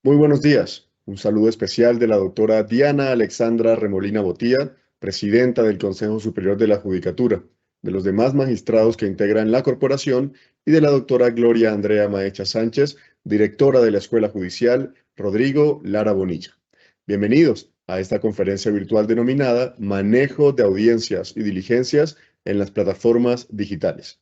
Muy buenos días. Un saludo especial de la doctora Diana Alexandra Remolina Botía, presidenta del Consejo Superior de la Judicatura, de los demás magistrados que integran la corporación y de la doctora Gloria Andrea Maecha Sánchez, directora de la Escuela Judicial Rodrigo Lara Bonilla. Bienvenidos a esta conferencia virtual denominada Manejo de audiencias y diligencias en las plataformas digitales.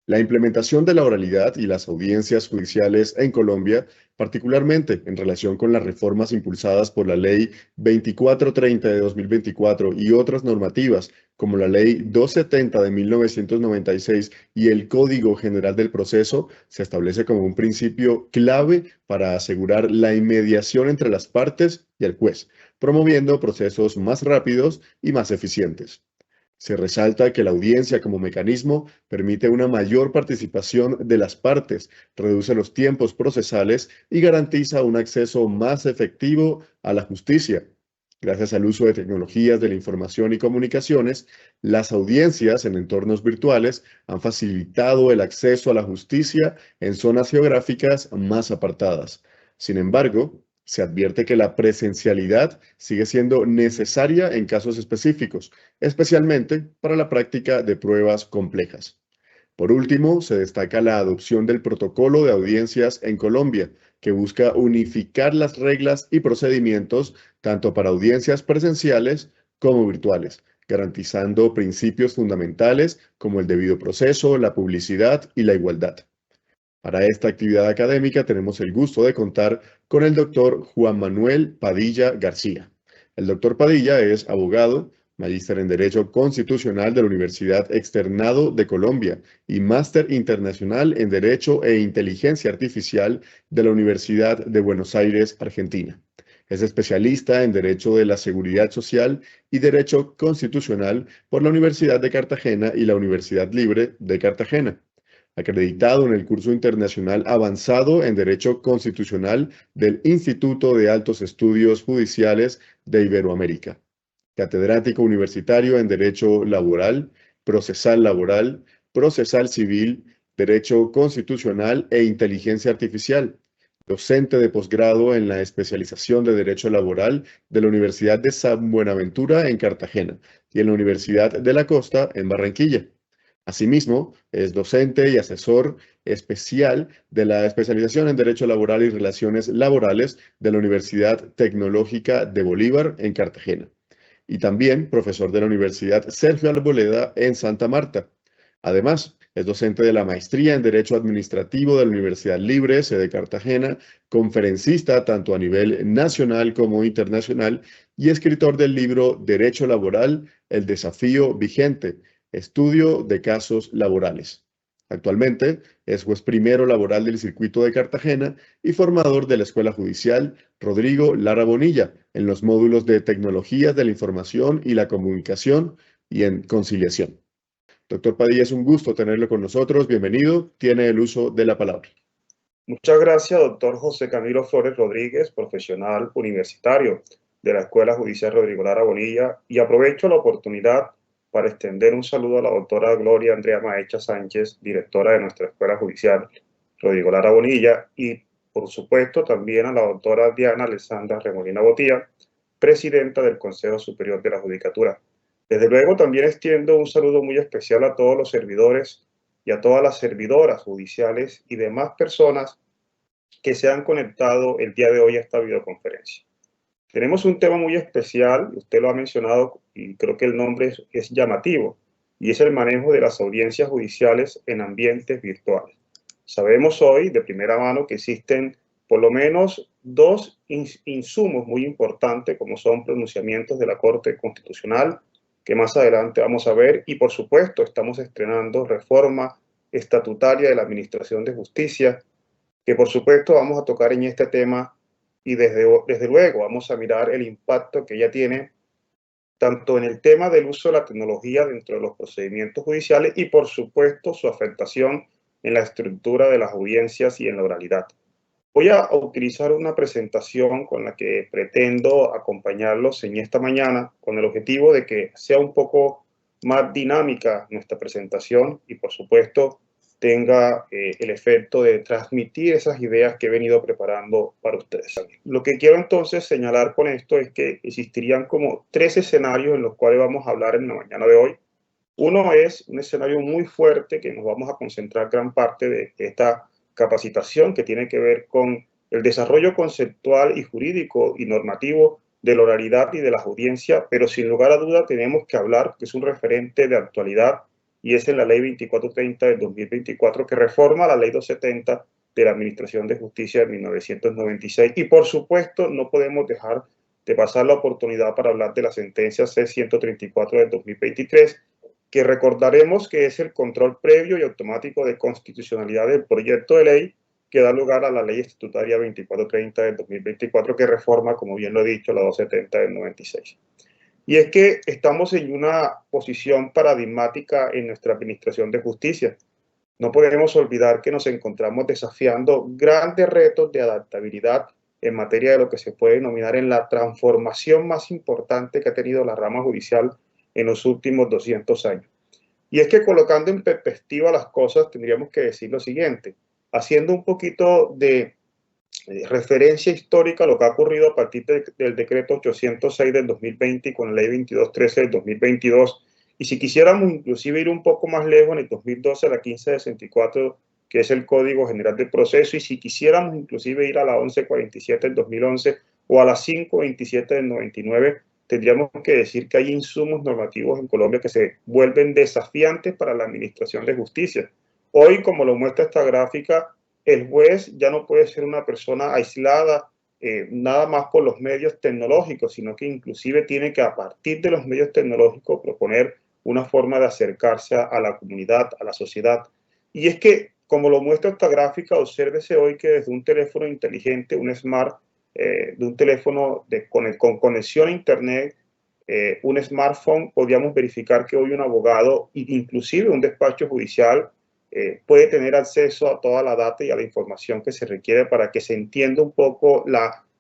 La implementación de la oralidad y las audiencias judiciales en Colombia, particularmente en relación con las reformas impulsadas por la Ley 2430 de 2024 y otras normativas, como la Ley 270 de 1996 y el Código General del Proceso, se establece como un principio clave para asegurar la inmediación entre las partes y el juez, promoviendo procesos más rápidos y más eficientes. Se resalta que la audiencia como mecanismo permite una mayor participación de las partes, reduce los tiempos procesales y garantiza un acceso más efectivo a la justicia. Gracias al uso de tecnologías de la información y comunicaciones, las audiencias en entornos virtuales han facilitado el acceso a la justicia en zonas geográficas más apartadas. Sin embargo, se advierte que la presencialidad sigue siendo necesaria en casos específicos, especialmente para la práctica de pruebas complejas. Por último, se destaca la adopción del protocolo de audiencias en Colombia, que busca unificar las reglas y procedimientos tanto para audiencias presenciales como virtuales, garantizando principios fundamentales como el debido proceso, la publicidad y la igualdad. Para esta actividad académica tenemos el gusto de contar con el doctor Juan Manuel Padilla García. El doctor Padilla es abogado, magíster en Derecho Constitucional de la Universidad Externado de Colombia y máster internacional en Derecho e Inteligencia Artificial de la Universidad de Buenos Aires, Argentina. Es especialista en Derecho de la Seguridad Social y Derecho Constitucional por la Universidad de Cartagena y la Universidad Libre de Cartagena, acreditado en el curso internacional avanzado en Derecho Constitucional del Instituto de Altos Estudios Judiciales de Iberoamérica, catedrático universitario en Derecho Laboral, Procesal Civil, Derecho Constitucional e Inteligencia Artificial, docente de posgrado en la especialización de Derecho Laboral de la Universidad de San Buenaventura en Cartagena y en la Universidad de la Costa en Barranquilla. Asimismo, es docente y asesor especial de la especialización en Derecho Laboral y Relaciones Laborales de la Universidad Tecnológica de Bolívar en Cartagena y también profesor de la Universidad Sergio Arboleda en Santa Marta. Además, es docente de la maestría en Derecho Administrativo de la Universidad Libre, sede Cartagena, conferencista tanto a nivel nacional como internacional y escritor del libro Derecho Laboral, el desafío vigente, estudio de casos laborales. Actualmente es juez primero laboral del Circuito de Cartagena y formador de la Escuela Judicial Rodrigo Lara Bonilla en los módulos de Tecnologías de la Información y la Comunicación y en Conciliación. Doctor Padilla, es un gusto tenerlo con nosotros. Bienvenido. Tiene el uso de la palabra. Muchas gracias, doctor José Camilo Flores Rodríguez, profesional universitario de la Escuela Judicial Rodrigo Lara Bonilla, y aprovecho la oportunidad para extender un saludo a la doctora Gloria Andrea Maecha Sánchez, directora de nuestra Escuela Judicial Rodrigo Lara Bonilla, y por supuesto también a la doctora Diana Alexandra Remolina Botía, presidenta del Consejo Superior de la Judicatura. Desde luego también extiendo un saludo muy especial a todos los servidores y a todas las servidoras judiciales y demás personas que se han conectado el día de hoy a esta videoconferencia. Tenemos un tema muy especial, usted lo ha mencionado y creo que el nombre es llamativo, y es el manejo de las audiencias judiciales en ambientes virtuales. Sabemos hoy de primera mano que existen por lo menos dos insumos muy importantes, como son pronunciamientos de la Corte Constitucional, que más adelante vamos a ver, y por supuesto estamos estrenando reforma estatutaria de la Administración de Justicia, que por supuesto vamos a tocar en este tema, y desde luego vamos a mirar el impacto que ella tiene tanto en el tema del uso de la tecnología dentro de los procedimientos judiciales y por supuesto su afectación en la estructura de las audiencias y en la oralidad. Voy a utilizar una presentación con la que pretendo acompañarlos en esta mañana con el objetivo de que sea un poco más dinámica nuestra presentación y por supuesto tenga el efecto de transmitir esas ideas que he venido preparando para ustedes. Lo que quiero entonces señalar con esto es que existirían como 3 escenarios en los cuales vamos a hablar en la mañana de hoy. Uno es un escenario muy fuerte que nos vamos a concentrar gran parte de esta capacitación, que tiene que ver con el desarrollo conceptual y jurídico y normativo de la oralidad y de la audiencia, pero sin lugar a duda tenemos que hablar, que es un referente de actualidad, y es en la Ley 2430 del 2024, que reforma la Ley 270 de la Administración de Justicia de 1996. Y por supuesto, no podemos dejar de pasar la oportunidad para hablar de la sentencia C-134 del 2023, que recordaremos que es el control previo y automático de constitucionalidad del proyecto de ley que da lugar a la Ley Estatutaria 2430 del 2024, que reforma, como bien lo he dicho, la 270 del 96. Y es que estamos en una posición paradigmática en nuestra administración de justicia. No podemos olvidar que nos encontramos desafiando grandes retos de adaptabilidad en materia de lo que se puede denominar en la transformación más importante que ha tenido la rama judicial en los últimos 200 años. Y es que colocando en perspectiva las cosas, tendríamos que decir lo siguiente, haciendo un poquito de referencia histórica a lo que ha ocurrido a partir del decreto 806 del 2020 y con la ley 2213 del 2022. Y si quisiéramos inclusive ir un poco más lejos, en el 2012 a la 1564, que es el Código General del Proceso, y si quisiéramos inclusive ir a la 1147 del 2011 o a la 527 del 99, tendríamos que decir que hay insumos normativos en Colombia que se vuelven desafiantes para la administración de justicia. Hoy, como lo muestra esta gráfica, el juez ya no puede ser una persona aislada nada más por los medios tecnológicos, sino que inclusive tiene que a partir de los medios tecnológicos proponer una forma de acercarse a la comunidad, a la sociedad. Y es que, como lo muestra esta gráfica, obsérvese hoy que desde un teléfono inteligente, un smart, de un teléfono con conexión a internet, un smartphone, podríamos verificar que hoy un abogado, inclusive un despacho judicial, puede tener acceso a toda la data y a la información que se requiere para que se entienda un poco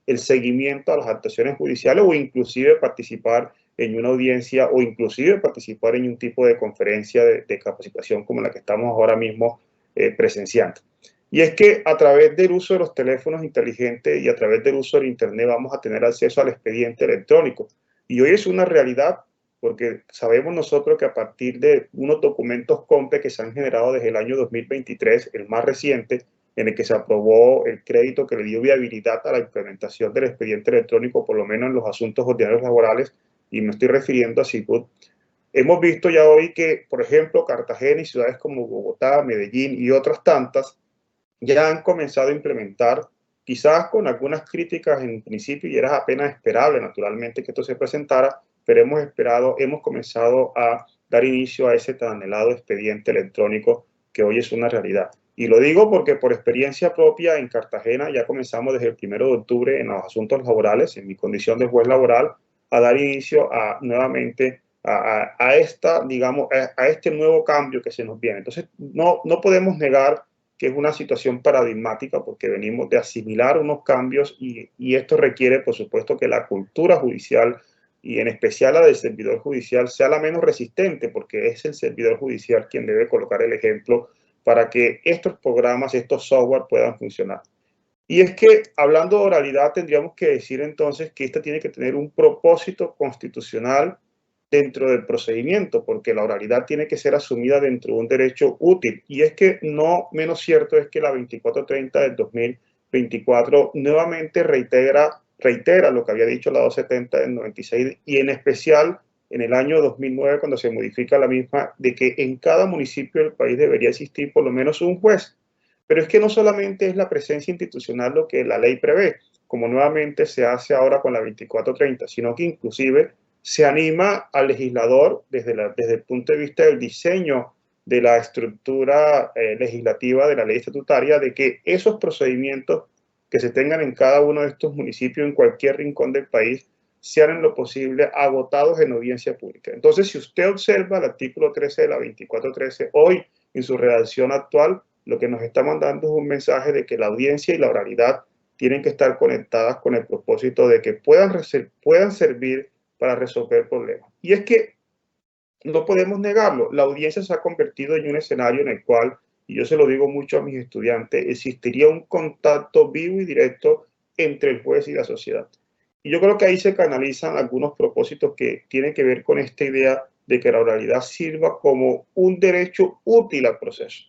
el seguimiento a las actuaciones judiciales o inclusive participar en una audiencia o inclusive participar en un tipo de conferencia de capacitación como la que estamos ahora mismo presenciando. Y es que a través del uso de los teléfonos inteligentes y a través del uso del Internet vamos a tener acceso al expediente electrónico. Y hoy es una realidad porque sabemos nosotros que a partir de unos documentos COMPE que se han generado desde el año 2023, el más reciente, en el que se aprobó el crédito que le dio viabilidad a la implementación del expediente electrónico, por lo menos en los asuntos ordinarios laborales, y me estoy refiriendo a SIGUD. Hemos visto ya hoy que, por ejemplo, Cartagena y ciudades como Bogotá, Medellín y otras tantas ya han comenzado a implementar, quizás con algunas críticas en principio, y era apenas esperable, naturalmente, que esto se presentara, pero hemos comenzado a dar inicio a ese tan anhelado expediente electrónico que hoy es una realidad. Y lo digo porque por experiencia propia en Cartagena ya comenzamos desde el 1 de octubre en los asuntos laborales, en mi condición de juez laboral, a dar inicio nuevamente a este nuevo cambio que se nos viene. Entonces, no podemos negar que es una situación paradigmática porque venimos de asimilar unos cambios y esto requiere, por supuesto, que la cultura judicial y en especial la del servidor judicial sea la menos resistente, porque es el servidor judicial quien debe colocar el ejemplo para que estos programas, estos software puedan funcionar. Y es que, hablando de oralidad, tendríamos que decir entonces que esta tiene que tener un propósito constitucional dentro del procedimiento, porque la oralidad tiene que ser asumida dentro de un derecho útil. Y es que no menos cierto es que la 2430 del 2024 nuevamente reitera lo que había dicho la 270 del 96 y en especial en el año 2009 cuando se modifica la misma, de que en cada municipio del país debería existir por lo menos un juez. Pero es que no solamente es la presencia institucional lo que la ley prevé, como nuevamente se hace ahora con la 2430, sino que inclusive se anima al legislador desde el punto de vista del diseño de la estructura legislativa de la ley estatutaria, de que esos procedimientos que se tengan en cada uno de estos municipios, en cualquier rincón del país, sean en lo posible agotados en audiencia pública. Entonces, si usted observa el artículo 13 de la 2413, hoy en su redacción actual, lo que nos está mandando es un mensaje de que la audiencia y la oralidad tienen que estar conectadas con el propósito de que puedan servir para resolver problemas. Y es que no podemos negarlo, la audiencia se ha convertido en un escenario en el cual y yo se lo digo mucho a mis estudiantes, existiría un contacto vivo y directo entre el juez y la sociedad. Y yo creo que ahí se canalizan algunos propósitos que tienen que ver con esta idea de que la oralidad sirva como un derecho útil al proceso.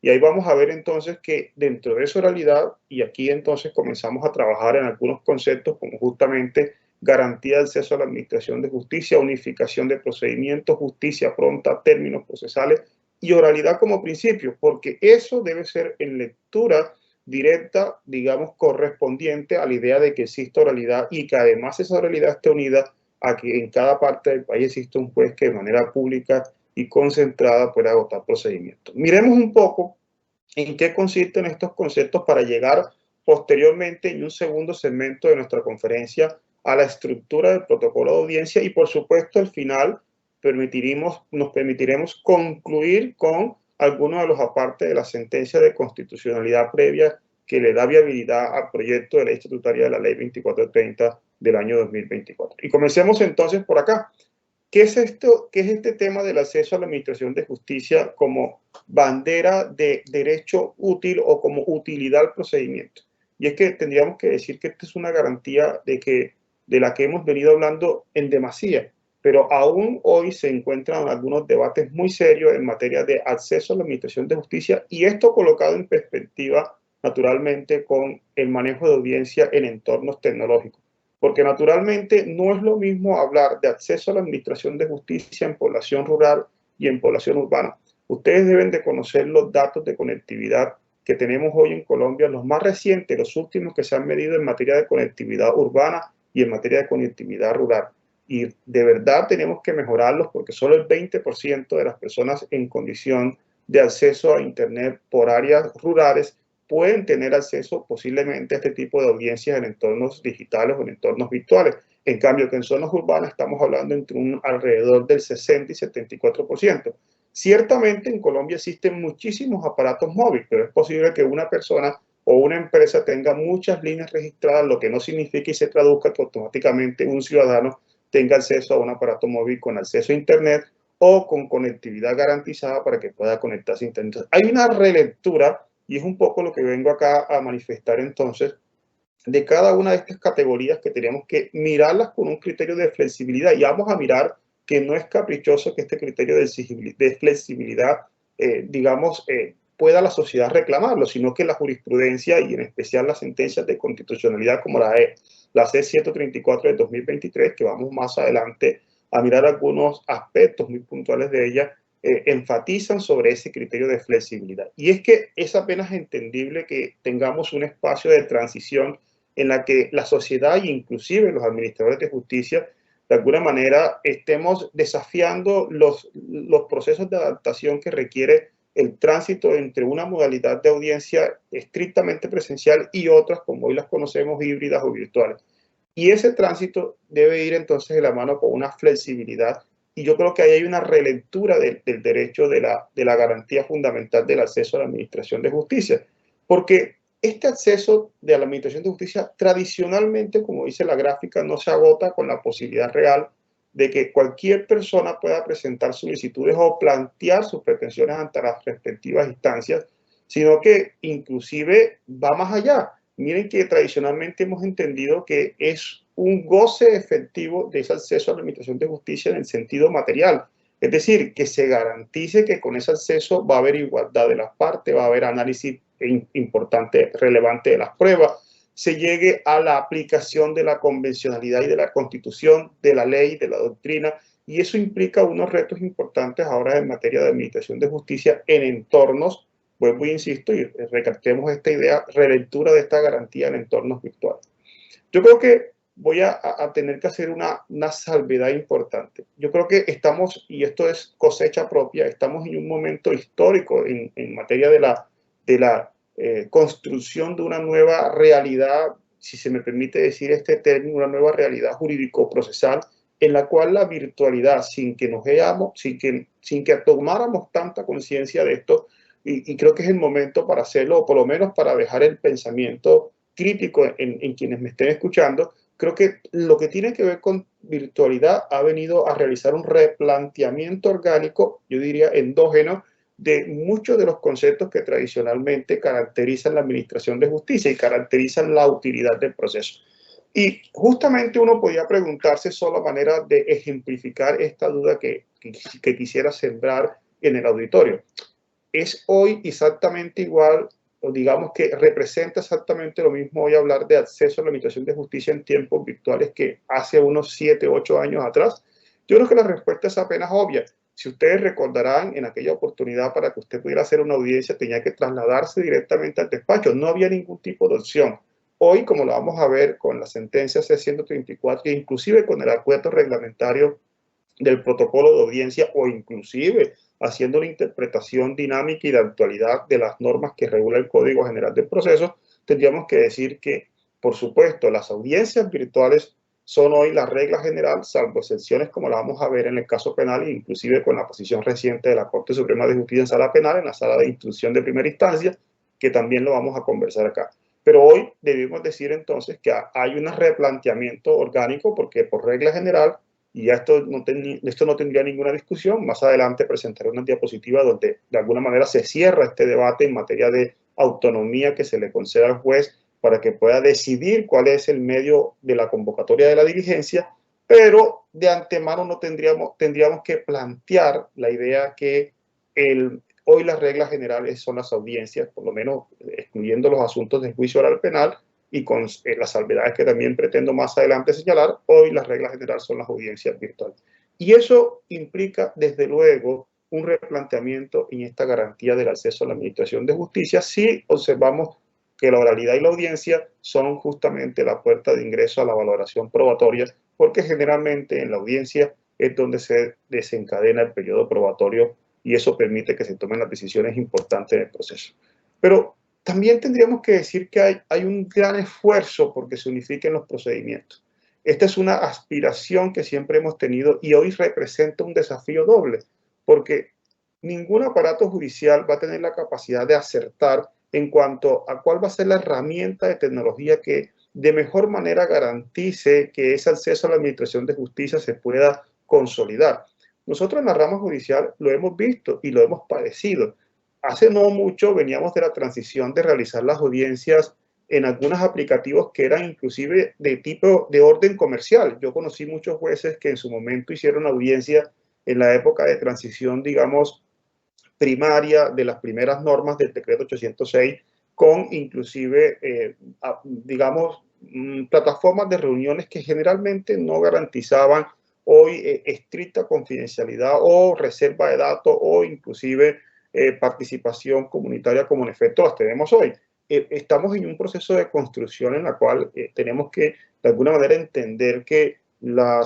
Y ahí vamos a ver entonces que dentro de esa oralidad, y aquí entonces comenzamos a trabajar en algunos conceptos como justamente garantía de acceso a la administración de justicia, unificación de procedimientos, justicia pronta, términos procesales y oralidad como principio, porque eso debe ser en lectura directa, digamos, correspondiente a la idea de que existe oralidad y que además esa oralidad esté unida a que en cada parte del país existe un juez que de manera pública y concentrada pueda agotar procedimientos. Miremos un poco en qué consisten estos conceptos para llegar posteriormente en un segundo segmento de nuestra conferencia a la estructura del protocolo de audiencia y por supuesto al final nos permitiremos concluir con algunos de los apartes de la sentencia de constitucionalidad previa que le da viabilidad al proyecto de ley estatutaria de la ley 2430 del año 2024. Y comencemos entonces por acá. ¿Qué es esto? ¿Qué es este tema del acceso a la administración de justicia como bandera de derecho útil o como utilidad al procedimiento? Y es que tendríamos que decir que esta es una garantía de la que hemos venido hablando en demasía, pero aún hoy se encuentran algunos debates muy serios en materia de acceso a la administración de justicia y esto colocado en perspectiva naturalmente con el manejo de audiencia en entornos tecnológicos. Porque naturalmente no es lo mismo hablar de acceso a la administración de justicia en población rural y en población urbana. Ustedes deben de conocer los datos de conectividad que tenemos hoy en Colombia, los más recientes, los últimos que se han medido en materia de conectividad urbana y en materia de conectividad rural. Y de verdad tenemos que mejorarlos porque solo el 20% de las personas en condición de acceso a Internet por áreas rurales pueden tener acceso posiblemente a este tipo de audiencias en entornos digitales o en entornos virtuales. En cambio, que en zonas urbanas estamos hablando entre alrededor del 60 y 74%. Ciertamente en Colombia existen muchísimos aparatos móviles, pero es posible que una persona o una empresa tenga muchas líneas registradas, lo que no significa y se traduzca que automáticamente un ciudadano tenga acceso a un aparato móvil con acceso a Internet o con conectividad garantizada para que pueda conectarse a Internet. Hay una relectura y es un poco lo que vengo acá a manifestar entonces, de cada una de estas categorías que tenemos que mirarlas con un criterio de flexibilidad y vamos a mirar que no es caprichoso que este criterio de flexibilidad, pueda la sociedad reclamarlo, sino que la jurisprudencia y en especial las sentencias de constitucionalidad como la C-134 de 2023, que vamos más adelante a mirar algunos aspectos muy puntuales de ella, enfatizan sobre ese criterio de flexibilidad. Y es que es apenas entendible que tengamos un espacio de transición en la que la sociedad e inclusive los administradores de justicia de alguna manera estemos desafiando los procesos de adaptación que requiere el tránsito entre una modalidad de audiencia estrictamente presencial y otras como hoy las conocemos híbridas o virtuales. Y ese tránsito debe ir entonces de la mano con una flexibilidad y yo creo que ahí hay una relectura del derecho de la garantía fundamental del acceso a la administración de justicia, porque este acceso de la administración de justicia tradicionalmente, como dice la gráfica, no se agota con la posibilidad real de que cualquier persona pueda presentar solicitudes o plantear sus pretensiones ante las respectivas instancias, sino que inclusive va más allá. Miren que tradicionalmente hemos entendido que es un goce efectivo de ese acceso a la administración de justicia en el sentido material. Es decir, que se garantice que con ese acceso va a haber igualdad de las partes, va a haber análisis importante, relevante de las pruebas, se llegue a la aplicación de la convencionalidad y de la constitución, de la ley, de la doctrina, y eso implica unos retos importantes ahora en materia de administración de justicia en entornos, vuelvo e insisto, y recalquemos esta idea, relectura de esta garantía en entornos virtuales. Yo creo que voy a tener que hacer una salvedad importante. Yo creo que estamos, y esto es cosecha propia, estamos en un momento histórico en materia de la construcción de una nueva realidad, si se me permite decir este término, una nueva realidad jurídico-procesal, en la cual la virtualidad, sin que nos veamos, sin que tomáramos tanta conciencia de esto, y creo que es el momento para hacerlo, o por lo menos para dejar el pensamiento crítico en quienes me estén escuchando, creo que lo que tiene que ver con virtualidad ha venido a realizar un replanteamiento orgánico, yo diría endógeno, de muchos de los conceptos que tradicionalmente caracterizan la administración de justicia y caracterizan la utilidad del proceso. Y justamente uno podía preguntarse solo a manera de ejemplificar esta duda que quisiera sembrar en el auditorio. ¿Es hoy exactamente igual, o digamos que representa exactamente lo mismo hoy hablar de acceso a la administración de justicia en tiempos virtuales que hace unos 7, 8 años atrás? Yo creo que la respuesta es apenas obvia. Si ustedes recordarán, en aquella oportunidad para que usted pudiera hacer una audiencia tenía que trasladarse directamente al despacho, no había ningún tipo de opción. Hoy, como lo vamos a ver con la sentencia C-134 e inclusive con el acuerdo reglamentario del protocolo de audiencia o inclusive haciendo una interpretación dinámica y de actualidad de las normas que regula el Código General del Proceso, tendríamos que decir que, por supuesto, las audiencias virtuales son hoy la regla general, salvo excepciones como la vamos a ver en el caso penal e inclusive con la posición reciente de la Corte Suprema de Justicia en sala penal, en la sala de instrucción de primera instancia, que también lo vamos a conversar acá. Pero hoy debemos decir entonces que hay un replanteamiento orgánico porque por regla general, y ya esto no tendría ninguna discusión, más adelante presentaré una diapositiva donde de alguna manera se cierra este debate en materia de autonomía que se le concede al juez para que pueda decidir cuál es el medio de la convocatoria de la diligencia, pero de antemano no tendríamos que plantear la idea que hoy las reglas generales son las audiencias, por lo menos excluyendo los asuntos de juicio oral penal, y con las salvedades que también pretendo más adelante señalar, hoy las reglas generales son las audiencias virtuales. Y eso implica, desde luego, un replanteamiento en esta garantía del acceso a la administración de justicia si observamos que la oralidad y la audiencia son justamente la puerta de ingreso a la valoración probatoria, porque generalmente en la audiencia es donde se desencadena el periodo probatorio y eso permite que se tomen las decisiones importantes del proceso. Pero también tendríamos que decir que hay un gran esfuerzo porque se unifiquen los procedimientos. Esta es una aspiración que siempre hemos tenido y hoy representa un desafío doble, porque ningún aparato judicial va a tener la capacidad de acertar en cuanto a cuál va a ser la herramienta de tecnología que de mejor manera garantice que ese acceso a la administración de justicia se pueda consolidar. Nosotros en la rama judicial lo hemos visto y lo hemos padecido. Hace no mucho veníamos de la transición de realizar las audiencias en algunos aplicativos que eran inclusive de tipo de orden comercial. Yo conocí muchos jueces que en su momento hicieron audiencia en la época de transición, digamos, primaria de las primeras normas del decreto 806 con inclusive, digamos, plataformas de reuniones que generalmente no garantizaban hoy estricta confidencialidad o reserva de datos o inclusive participación comunitaria como en efecto las tenemos hoy. Estamos en un proceso de construcción en la cual tenemos que de alguna manera entender que la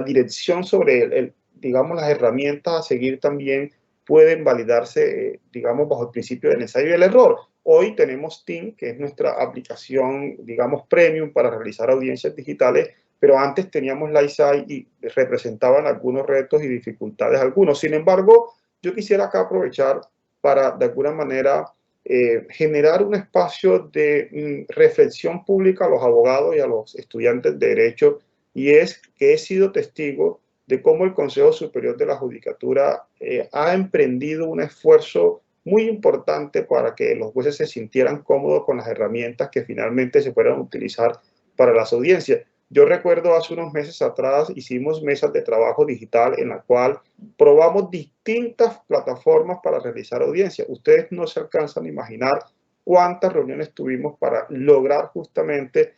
dirección sobre digamos, las herramientas a seguir también pueden validarse, digamos, bajo el principio del ensayo y el error. Hoy tenemos Team, que es nuestra aplicación, digamos, premium para realizar audiencias digitales, pero antes teníamos LightSight y representaban algunos retos y dificultades algunos. Sin embargo, yo quisiera acá aprovechar para, de alguna manera, generar un espacio de reflexión pública a los abogados y a los estudiantes de Derecho, y es que he sido testigo de cómo el Consejo Superior de la Judicatura ha emprendido un esfuerzo muy importante para que los jueces se sintieran cómodos con las herramientas que finalmente se puedan utilizar para las audiencias. Yo recuerdo hace unos meses atrás hicimos mesas de trabajo digital en la cual probamos distintas plataformas para realizar audiencias. Ustedes no se alcanzan a imaginar cuántas reuniones tuvimos para lograr justamente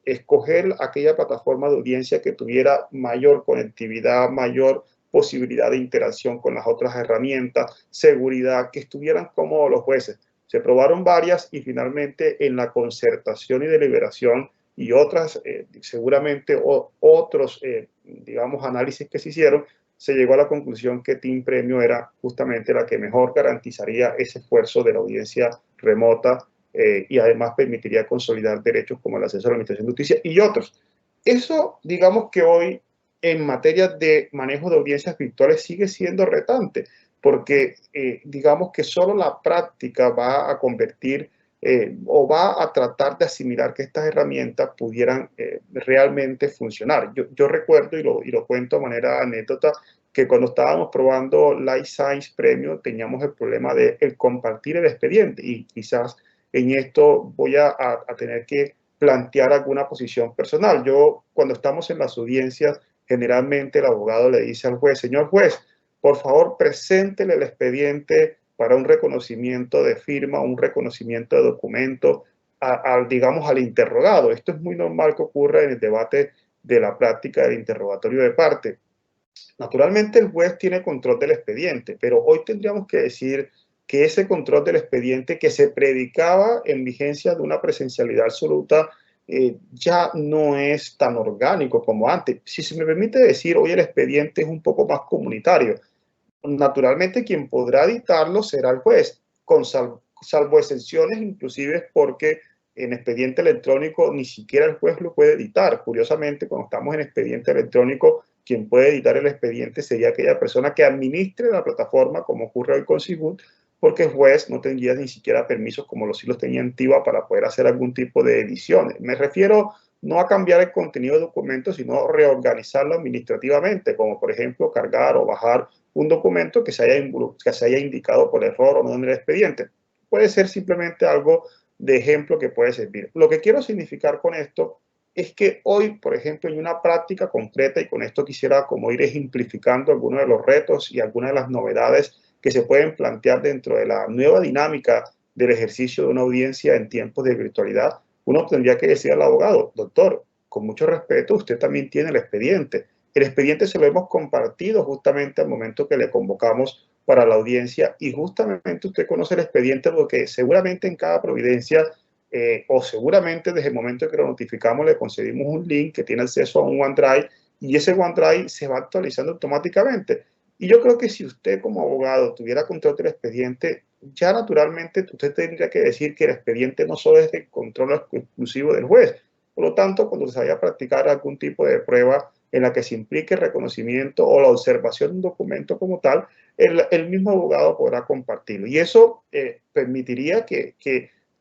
escoger aquella plataforma de audiencia que tuviera mayor conectividad, mayor posibilidad de interacción con las otras herramientas, seguridad, que estuvieran cómodos los jueces. Se probaron varias y finalmente en la concertación y deliberación y otras, seguramente otros, digamos, análisis que se hicieron, se llegó a la conclusión que Team Premio era justamente la que mejor garantizaría ese esfuerzo de la audiencia remota y además permitiría consolidar derechos como el acceso a la administración de justicia y otros. Eso, digamos que hoy en materia de manejo de audiencias virtuales sigue siendo retante, porque digamos que solo la práctica va a convertir o va a tratar de asimilar que estas herramientas pudieran realmente funcionar. Yo recuerdo, y lo cuento de manera anécdota, que cuando estábamos probando Life Science Premium teníamos el problema de el compartir el expediente, y quizás en esto voy a tener que plantear alguna posición personal. Yo, cuando estamos en las audiencias, generalmente el abogado le dice al juez: señor juez, por favor, preséntele el expediente para un reconocimiento de firma, un reconocimiento de documento, digamos, al interrogado. Esto es muy normal que ocurra en el debate de la práctica del interrogatorio de parte. Naturalmente el juez tiene control del expediente, pero hoy tendríamos que decir que ese control del expediente que se predicaba en vigencia de una presencialidad absoluta ya no es tan orgánico como antes. Si se me permite decir, hoy el expediente es un poco más comunitario. Naturalmente quien podrá dictarlo será el juez, salvo excepciones, inclusive porque en expediente electrónico ni siquiera el juez lo puede editar. Curiosamente, cuando estamos en expediente electrónico, quien puede editar el expediente sería aquella persona que administre la plataforma, como ocurre hoy con Sigut, porque el juez no tendría ni siquiera permisos como sí los tenía en TIBA para poder hacer algún tipo de ediciones. Me refiero no a cambiar el contenido del documento, sino reorganizarlo administrativamente, como por ejemplo cargar o bajar un documento que se haya indicado por error o no en el expediente. Puede ser simplemente algo de ejemplo que puede servir. Lo que quiero significar con esto es que hoy, por ejemplo, en una práctica concreta, y con esto quisiera como ir ejemplificando algunos de los retos y algunas de las novedades que se pueden plantear dentro de la nueva dinámica del ejercicio de una audiencia en tiempos de virtualidad, uno tendría que decir al abogado: doctor, con mucho respeto, usted también tiene el expediente. El expediente se lo hemos compartido justamente al momento que le convocamos para la audiencia, y justamente usted conoce el expediente porque seguramente en cada providencia o seguramente desde el momento que lo notificamos le concedimos un link que tiene acceso a un OneDrive, y ese OneDrive se va actualizando automáticamente. Y yo creo que si usted como abogado tuviera control del expediente, ya naturalmente usted tendría que decir que el expediente no solo es de control exclusivo del juez. Por lo tanto, cuando se vaya a practicar algún tipo de prueba en la que se implique el reconocimiento o la observación de un documento como tal, el mismo abogado podrá compartirlo. Y eso permitiría que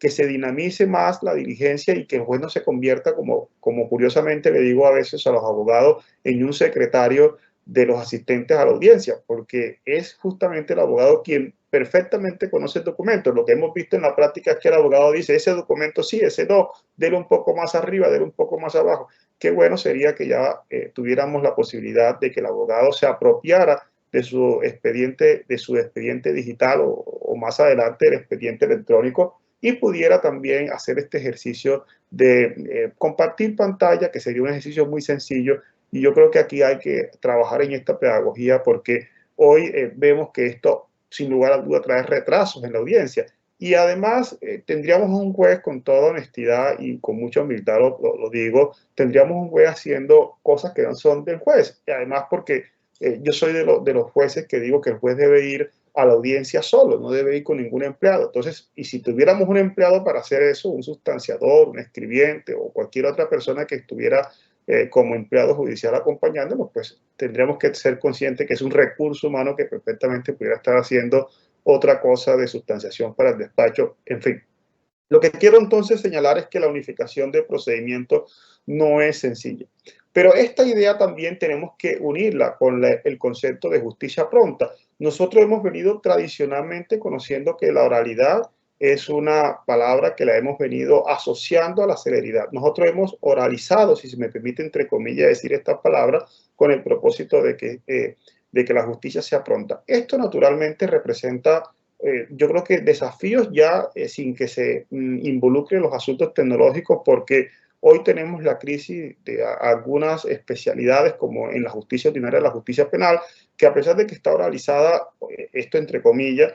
se dinamice más la diligencia y que el juez no se convierta, como curiosamente le digo a veces a los abogados, en un secretario de los asistentes a la audiencia, porque es justamente el abogado quien perfectamente conoce el documento. Lo que hemos visto en la práctica es que el abogado dice: ese documento sí, ese no, dele un poco más arriba, dele un poco más abajo. Qué bueno sería que ya tuviéramos la posibilidad de que el abogado se apropiara de su expediente digital o más adelante el expediente electrónico, y pudiera también hacer este ejercicio de compartir pantalla, que sería un ejercicio muy sencillo. Y yo creo que aquí hay que trabajar en esta pedagogía, porque hoy vemos que esto, sin lugar a duda, trae retrasos en la audiencia. Y además tendríamos un juez, con toda honestidad y con mucha humildad lo digo, tendríamos un juez haciendo cosas que no son del juez. Y además porque yo soy de los jueces que digo que el juez debe ir a la audiencia solo, no debe ir con ningún empleado. Entonces, y si tuviéramos un empleado para hacer eso, un sustanciador, un escribiente o cualquier otra persona que estuviera como empleado judicial acompañándonos, pues tendríamos que ser conscientes que es un recurso humano que perfectamente pudiera estar haciendo otra cosa de sustanciación para el despacho. En fin, lo que quiero entonces señalar es que la unificación del procedimiento no es sencilla. Pero esta idea también tenemos que unirla con el concepto de justicia pronta. Nosotros hemos venido tradicionalmente conociendo que la oralidad es una palabra que la hemos venido asociando a la celeridad. Nosotros hemos oralizado, si se me permite entre comillas decir esta palabra, con el propósito de que la justicia sea pronta. Esto naturalmente representa yo creo que desafíos ya sin que se involucren los asuntos tecnológicos, porque hoy tenemos la crisis de algunas especialidades como en la justicia ordinaria, la justicia penal, que a pesar de que está oralizada, esto entre comillas,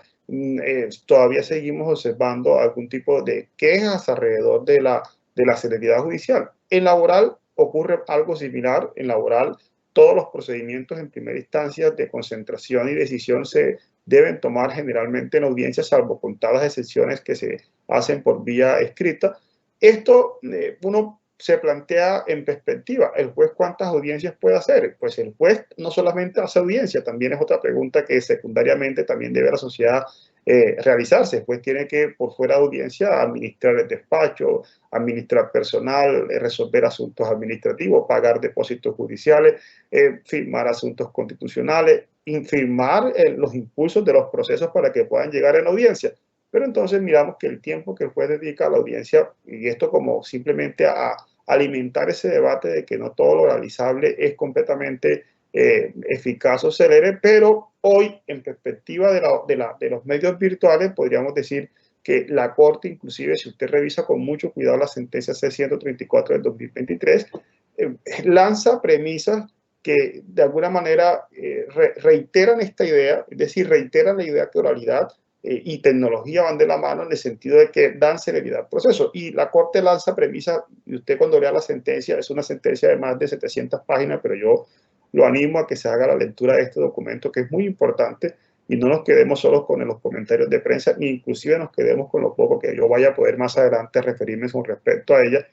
todavía seguimos observando algún tipo de quejas alrededor de la celeridad judicial. En laboral ocurre algo similar. En laboral todos los procedimientos en primera instancia de concentración y decisión se deben tomar generalmente en audiencia, salvo contadas excepciones que se hacen por vía escrita. Esto uno se plantea en perspectiva: ¿el juez cuántas audiencias puede hacer? Pues el juez no solamente hace audiencia, también es otra pregunta que secundariamente también debe la sociedad realizarse. Después tiene que, por fuera de audiencia, administrar el despacho, administrar personal, resolver asuntos administrativos, pagar depósitos judiciales, firmar asuntos constitucionales, firmar los impulsos de los procesos para que puedan llegar en audiencia. Pero entonces miramos que el tiempo que el juez dedica a la audiencia, y esto como simplemente a alimentar ese debate de que no todo lo realizable es completamente eficaz o celere, pero hoy, en perspectiva de los medios virtuales, podríamos decir que la Corte, inclusive si usted revisa con mucho cuidado la sentencia C-134 del 2023, lanza premisas que de alguna manera reiteran esta idea, es decir, reiteran la idea que oralidad y tecnología van de la mano en el sentido de que dan celeridad al proceso. Y la Corte lanza premisas, y usted cuando lea la sentencia, es una sentencia de más de 700 páginas, pero yo lo animo a que se haga la lectura de este documento, que es muy importante, y no nos quedemos solos con los comentarios de prensa, ni inclusive nos quedemos con lo poco que yo vaya a poder más adelante referirme con respecto a ella.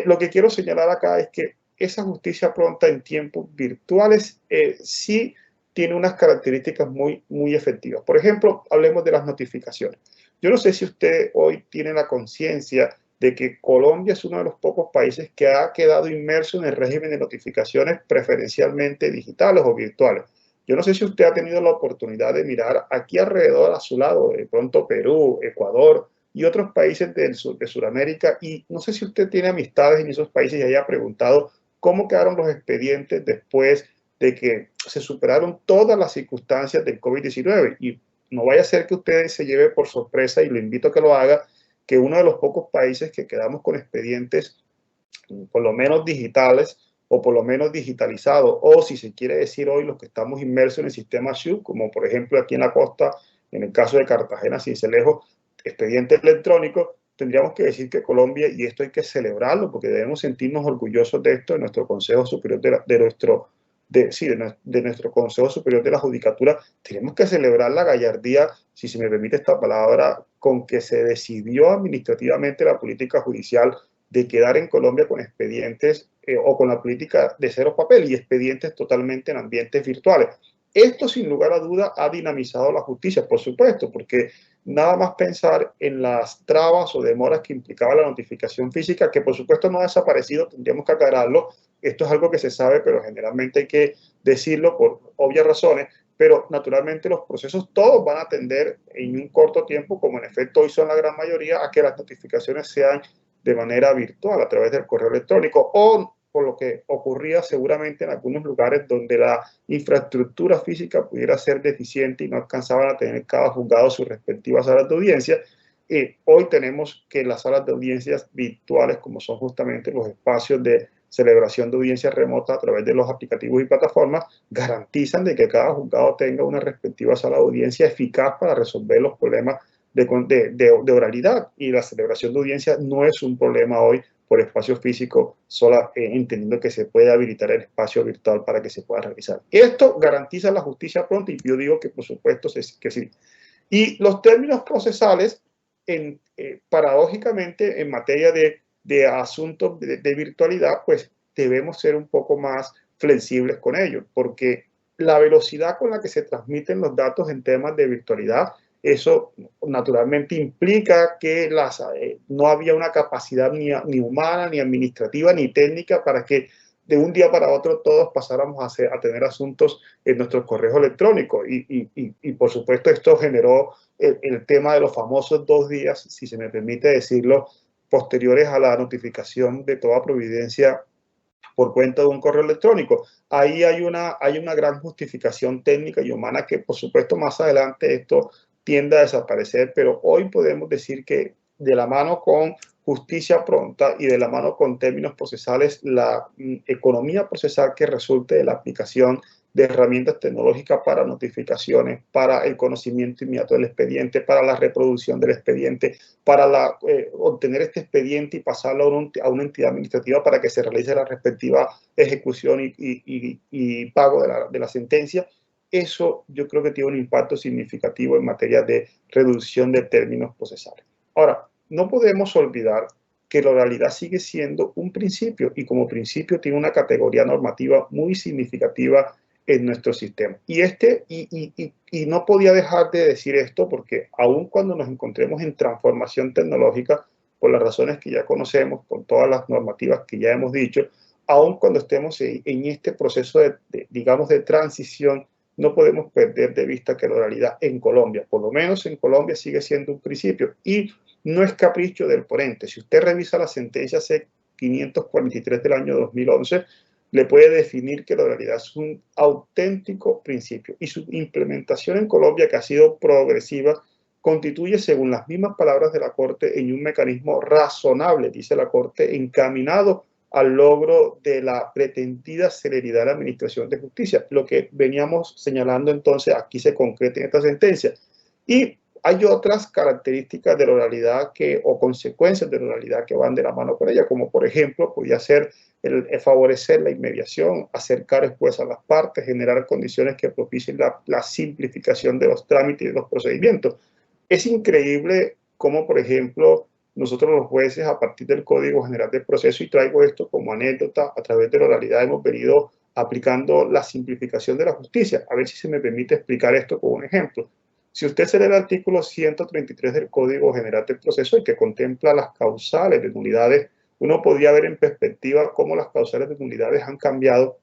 Lo que quiero señalar acá es que esa justicia pronta en tiempos virtuales sí tiene unas características muy efectivas. Por ejemplo, hablemos de las notificaciones. Yo no sé si usted hoy tiene la conciencia de que Colombia es uno de los pocos países que ha quedado inmerso en el régimen de notificaciones preferencialmente digitales o virtuales. Yo no sé si usted ha tenido la oportunidad de mirar aquí alrededor a su lado, de pronto Perú, Ecuador y otros países de Sudamérica, y no sé si usted tiene amistades en esos países y haya preguntado cómo quedaron los expedientes después de que se superaron todas las circunstancias del COVID-19. Y no vaya a ser que usted se lleve por sorpresa, y lo invito a que lo haga, que uno de los pocos países que quedamos con expedientes, por lo menos digitales, o por lo menos digitalizados, o si se quiere decir hoy los que estamos inmersos en el sistema SHU, como por ejemplo aquí en la costa, en el caso de Cartagena, Sincelejo, expediente electrónico, tendríamos que decir que Colombia, y esto hay que celebrarlo, porque debemos sentirnos orgullosos de esto, de nuestro Consejo Superior de nuestro Consejo Superior de la Judicatura, tenemos que celebrar la gallardía, si se me permite esta palabra, con que se decidió administrativamente la política judicial de quedar en Colombia con expedientes o con la política de cero papel y expedientes totalmente en ambientes virtuales. Esto, sin lugar a duda, ha dinamizado la justicia, por supuesto, porque nada más pensar en las trabas o demoras que implicaba la notificación física, que por supuesto no ha desaparecido, tendríamos que aclararlo. Esto es algo que se sabe, pero generalmente hay que decirlo por obvias razones. Pero naturalmente los procesos todos van a tender en un corto tiempo, como en efecto hoy son la gran mayoría, a que las notificaciones sean de manera virtual, a través del correo electrónico, o por lo que ocurría seguramente en algunos lugares donde la infraestructura física pudiera ser deficiente y no alcanzaban a tener cada juzgado sus respectivas salas de audiencia. Hoy tenemos que las salas de audiencias virtuales, como son justamente los espacios de celebración de audiencias remotas a través de los aplicativos y plataformas, garantizan de que cada juzgado tenga una respectiva sala de audiencia eficaz para resolver los problemas de oralidad, y la celebración de audiencia no es un problema hoy por espacio físico, solo entendiendo que se puede habilitar el espacio virtual para que se pueda realizar. Esto garantiza la justicia pronta, y yo digo que por supuesto que sí. Y los términos procesales, paradójicamente, en materia de asuntos de virtualidad, pues debemos ser un poco más flexibles con ellos, porque la velocidad con la que se transmiten los datos en temas de virtualidad, eso naturalmente implica que no había una capacidad ni humana, ni administrativa, ni técnica para que de un día para otro todos pasáramos a tener asuntos en nuestros correos electrónicos. Y por supuesto esto generó el tema de los famosos 2 días, si se me permite decirlo, posteriores a la notificación de toda providencia por cuenta de un correo electrónico. Ahí hay una gran justificación técnica y humana que, por supuesto, más adelante esto tiende a desaparecer, pero hoy podemos decir que de la mano con justicia pronta y de la mano con términos procesales, la economía procesal que resulte de la aplicación de herramientas tecnológicas para notificaciones, para el conocimiento inmediato del expediente, para la reproducción del expediente, para obtener este expediente y pasarlo a una entidad administrativa para que se realice la respectiva ejecución y pago de la sentencia. Eso yo creo que tiene un impacto significativo en materia de reducción de términos procesales. Ahora, no podemos olvidar que la oralidad sigue siendo un principio, y como principio tiene una categoría normativa muy significativa en nuestro sistema. Y no podía dejar de decir esto porque aun cuando nos encontremos en transformación tecnológica, por las razones que ya conocemos, con todas las normativas que ya hemos dicho, aun cuando estemos en este proceso digamos, de transición, no podemos perder de vista que la oralidad en Colombia, por lo menos en Colombia, sigue siendo un principio y no es capricho del ponente. Si usted revisa la sentencia C-543 del año 2011, le puede definir que la oralidad es un auténtico principio y su implementación en Colombia, que ha sido progresiva, constituye, según las mismas palabras de la Corte, en un mecanismo razonable, dice la Corte, encaminado al logro de la pretendida celeridad de la administración de justicia. Lo que veníamos señalando entonces aquí se concreta en esta sentencia. Y hay otras características de la oralidad o consecuencias de la oralidad que van de la mano con ella, como por ejemplo podría ser el favorecer la inmediación, acercar después a las partes, generar condiciones que propicien la simplificación de los trámites y de los procedimientos. Es increíble cómo, por ejemplo, nosotros los jueces, a partir del Código General del Proceso, y traigo esto como anécdota, a través de la oralidad hemos venido aplicando la simplificación de la justicia. A ver si se me permite explicar esto con un ejemplo. Si usted se lee el artículo 133 del Código General del Proceso, el que contempla las causales de nulidades, uno podría ver en perspectiva cómo las causales de nulidades han cambiado,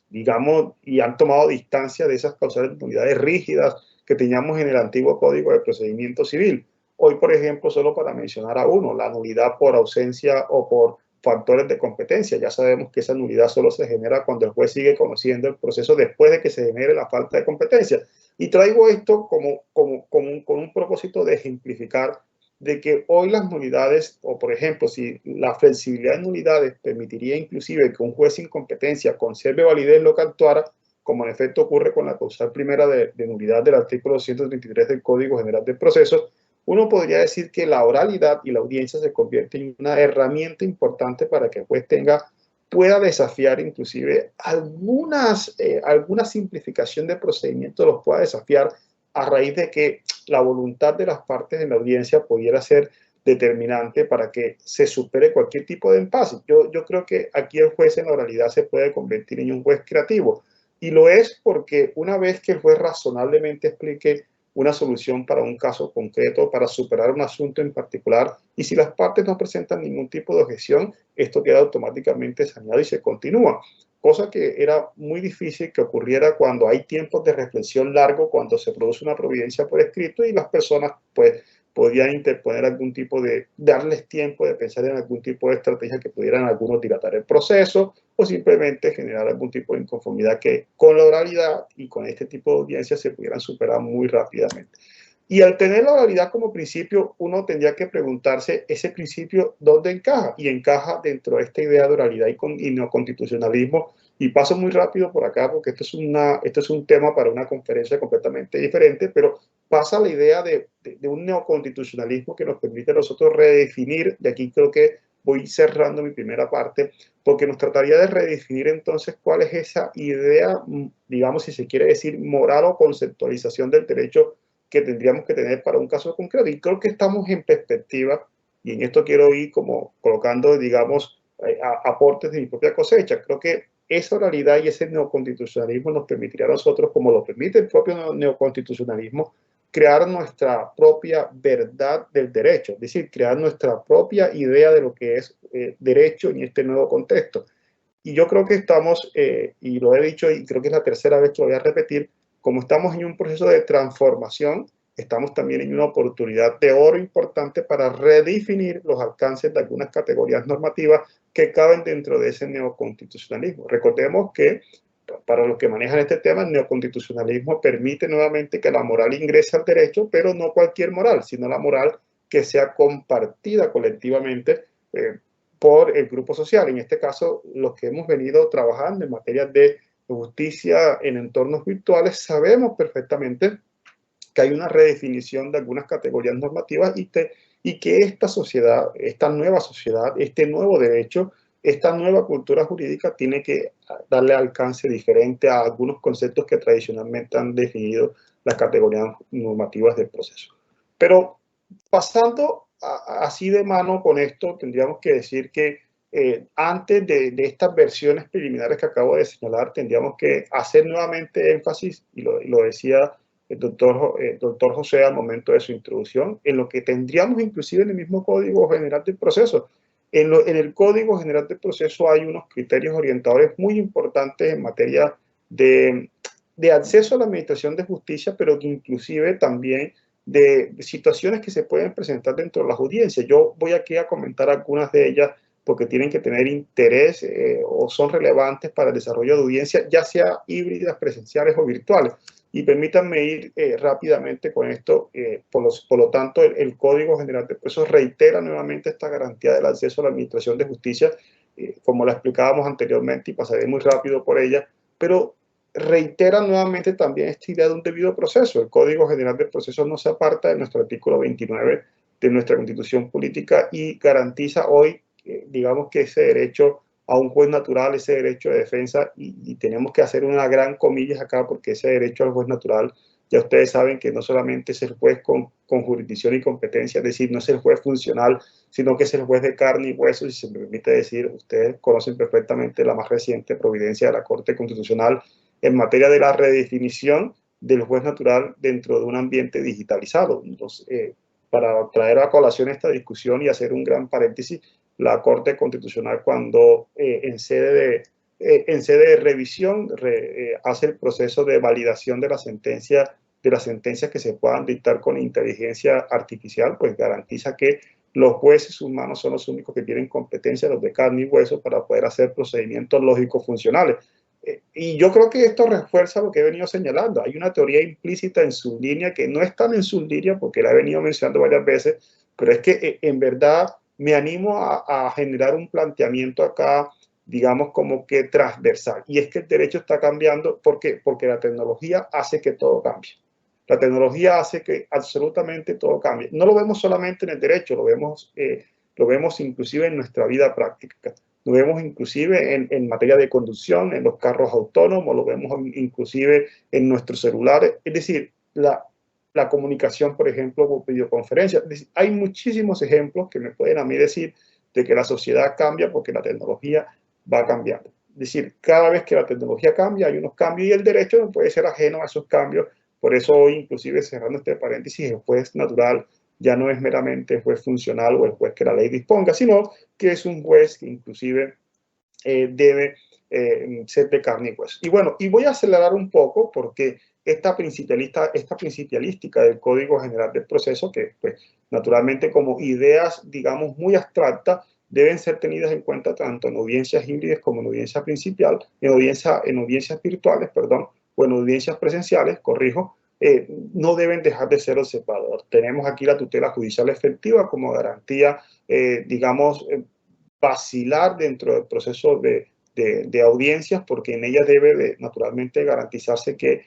digamos, y han tomado distancia de esas causales de nulidades rígidas que teníamos en el antiguo Código de Procedimiento Civil. Hoy, por ejemplo, solo para mencionar a uno, la nulidad por ausencia o por factores de competencia. Ya sabemos que esa nulidad solo se genera cuando el juez sigue conociendo el proceso después de que se genere la falta de competencia. Y traigo esto con un propósito de ejemplificar de que hoy las nulidades, o por ejemplo, si la flexibilidad de nulidades permitiría inclusive que un juez sin competencia conserve validez lo que actuara, como en efecto ocurre con la causal primera de nulidad del artículo 133 del Código General del Proceso, uno podría decir que la oralidad y la audiencia se convierte en una herramienta importante para que el juez pueda desafiar inclusive alguna simplificación de procedimientos, los pueda desafiar a raíz de que la voluntad de las partes en la audiencia pudiera ser determinante para que se supere cualquier tipo de impasse. Yo creo que aquí el juez en la oralidad se puede convertir en un juez creativo, y lo es porque una vez que el juez razonablemente explique una solución para un caso concreto, para superar un asunto en particular, y si las partes no presentan ningún tipo de objeción, esto queda automáticamente saneado y se continúa, cosa que era muy difícil que ocurriera cuando hay tiempos de reflexión largo, cuando se produce una providencia por escrito y las personas pues podían interponer algún tipo darles tiempo de pensar en algún tipo de estrategia que pudieran algunos dilatar el proceso o simplemente generar algún tipo de inconformidad que con la oralidad y con este tipo de audiencias se pudieran superar muy rápidamente. Y al tener la oralidad como principio, uno tendría que preguntarse ese principio dónde encaja, y encaja dentro de esta idea de oralidad y neoconstitucionalismo. Y paso muy rápido por acá porque esto es un tema para una conferencia completamente diferente, pero pasa la idea de un neoconstitucionalismo que nos permite a nosotros redefinir, de aquí creo que voy cerrando mi primera parte, porque nos trataría de redefinir entonces cuál es esa idea, digamos, si se quiere decir, moral o conceptualización del derecho que tendríamos que tener para un caso concreto. Y creo que estamos en perspectiva, y en esto quiero ir como colocando, digamos, aportes de mi propia cosecha. Creo que esa oralidad y ese neoconstitucionalismo nos permitirá a nosotros, como lo permite el propio neoconstitucionalismo, crear nuestra propia verdad del derecho, es decir, crear nuestra propia idea de lo que es derecho en este nuevo contexto. Y yo creo que estamos, y lo he dicho y creo que es la tercera vez que lo voy a repetir, como estamos en un proceso de transformación, estamos también en una oportunidad de oro importante para redefinir los alcances de algunas categorías normativas que caben dentro de ese neoconstitucionalismo. Recordemos que para los que manejan este tema, el neoconstitucionalismo permite nuevamente que la moral ingrese al derecho, pero no cualquier moral, sino la moral que sea compartida colectivamente por el grupo social. En este caso, los que hemos venido trabajando en materia de justicia en entornos virtuales, sabemos perfectamente que hay una redefinición de algunas categorías normativas y que esta sociedad, esta nueva sociedad, este nuevo derecho, esta nueva cultura jurídica tiene que darle alcance diferente a algunos conceptos que tradicionalmente han definido las categorías normativas del proceso. Pero pasando así de mano con esto, tendríamos que decir que antes de estas versiones preliminares que acabo de señalar, tendríamos que hacer nuevamente énfasis, y lo decía el doctor José al momento de su introducción, en lo que tendríamos inclusive en el mismo Código General del Proceso. En el Código General del Proceso hay unos criterios orientadores muy importantes en materia de acceso a la administración de justicia, pero que inclusive también de situaciones que se pueden presentar dentro de las audiencias. Yo voy aquí a comentar algunas de ellas porque tienen que tener interés o son relevantes para el desarrollo de audiencias, ya sea híbridas, presenciales o virtuales. Y permítanme ir rápidamente con esto. Por lo tanto, el Código General de Procesos reitera nuevamente esta garantía del acceso a la administración de justicia, como la explicábamos anteriormente y pasaré muy rápido por ella, pero reitera nuevamente también esta idea de un debido proceso. El Código General de Procesos no se aparta de nuestro artículo 29 de nuestra Constitución Política y garantiza hoy, digamos que ese derecho a un juez natural, ese derecho de defensa, y tenemos que hacer una gran comillas acá porque ese derecho al juez natural, ya ustedes saben que no solamente es el juez con jurisdicción y competencia, es decir, no es el juez funcional, sino que es el juez de carne y hueso, si se me permite decir. Ustedes conocen perfectamente la más reciente providencia de la Corte Constitucional en materia de la redefinición del juez natural dentro de un ambiente digitalizado. Entonces, para traer a colación esta discusión y hacer un gran paréntesis, la Corte Constitucional cuando en sede de revisión hace el proceso de validación de las sentencias que se puedan dictar con inteligencia artificial, pues garantiza que los jueces humanos son los únicos que tienen competencia, los de carne y hueso, para poder hacer procedimientos lógicos funcionales. Y yo creo que esto refuerza lo que he venido señalando. Hay una teoría implícita en su línea que no es tan en su línea porque la he venido mencionando varias veces, pero es que en verdad me animo a generar un planteamiento acá, digamos, como que transversal. Y es que el derecho está cambiando. ¿Por qué? Porque la tecnología hace que todo cambie. La tecnología hace que absolutamente todo cambie. No lo vemos solamente en el derecho, lo vemos inclusive en nuestra vida práctica. Lo vemos inclusive en materia de conducción, en los carros autónomos, lo vemos inclusive en nuestros celulares. Es decir, la comunicación, por ejemplo, por videoconferencia. Es decir, hay muchísimos ejemplos que me pueden a mí decir de que la sociedad cambia porque la tecnología va cambiando. Es decir, cada vez que la tecnología cambia, hay unos cambios y el derecho no puede ser ajeno a esos cambios. Por eso hoy, inclusive cerrando este paréntesis, el juez natural ya no es meramente el juez funcional o el juez que la ley disponga, sino que es un juez que inclusive debe ser de carne y hueso. Y bueno, y voy a acelerar un poco porque esta principialística del Código General del Proceso, que pues naturalmente como ideas, digamos, muy abstractas, deben ser tenidas en cuenta tanto en audiencias híbridas como en audiencia principal, en audiencias virtuales, perdón, o en audiencias presenciales, corrijo, no deben dejar de ser observador. Tenemos aquí la tutela judicial efectiva como garantía, digamos, vacilar dentro del proceso de audiencias, porque en ella debe naturalmente garantizarse que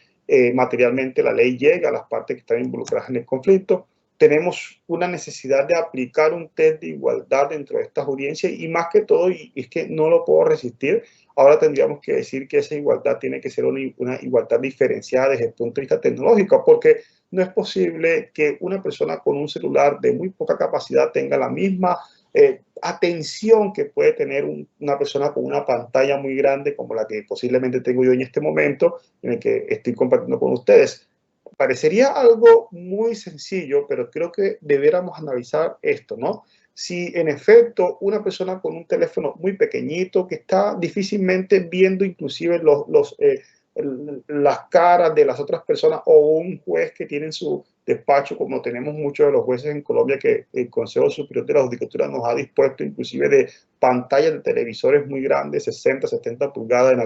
materialmente la ley llegue a las partes que están involucradas en el conflicto. Tenemos una necesidad de aplicar un test de igualdad dentro de estas audiencias y más que todo, y es que no lo puedo resistir, ahora tendríamos que decir que esa igualdad tiene que ser una igualdad diferenciada desde el punto de vista tecnológico, porque no es posible que una persona con un celular de muy poca capacidad tenga la misma atención que puede tener una persona con una pantalla muy grande como la que posiblemente tengo yo en este momento en el que estoy compartiendo con ustedes. Parecería algo muy sencillo, pero creo que debiéramos analizar esto, ¿no? Si en efecto una persona con un teléfono muy pequeñito que está difícilmente viendo inclusive las caras de las otras personas, o un juez que tiene en su despacho, como tenemos muchos de los jueces en Colombia, que el Consejo Superior de la Judicatura nos ha dispuesto inclusive de pantallas de televisores muy grandes, 60, 70 pulgadas en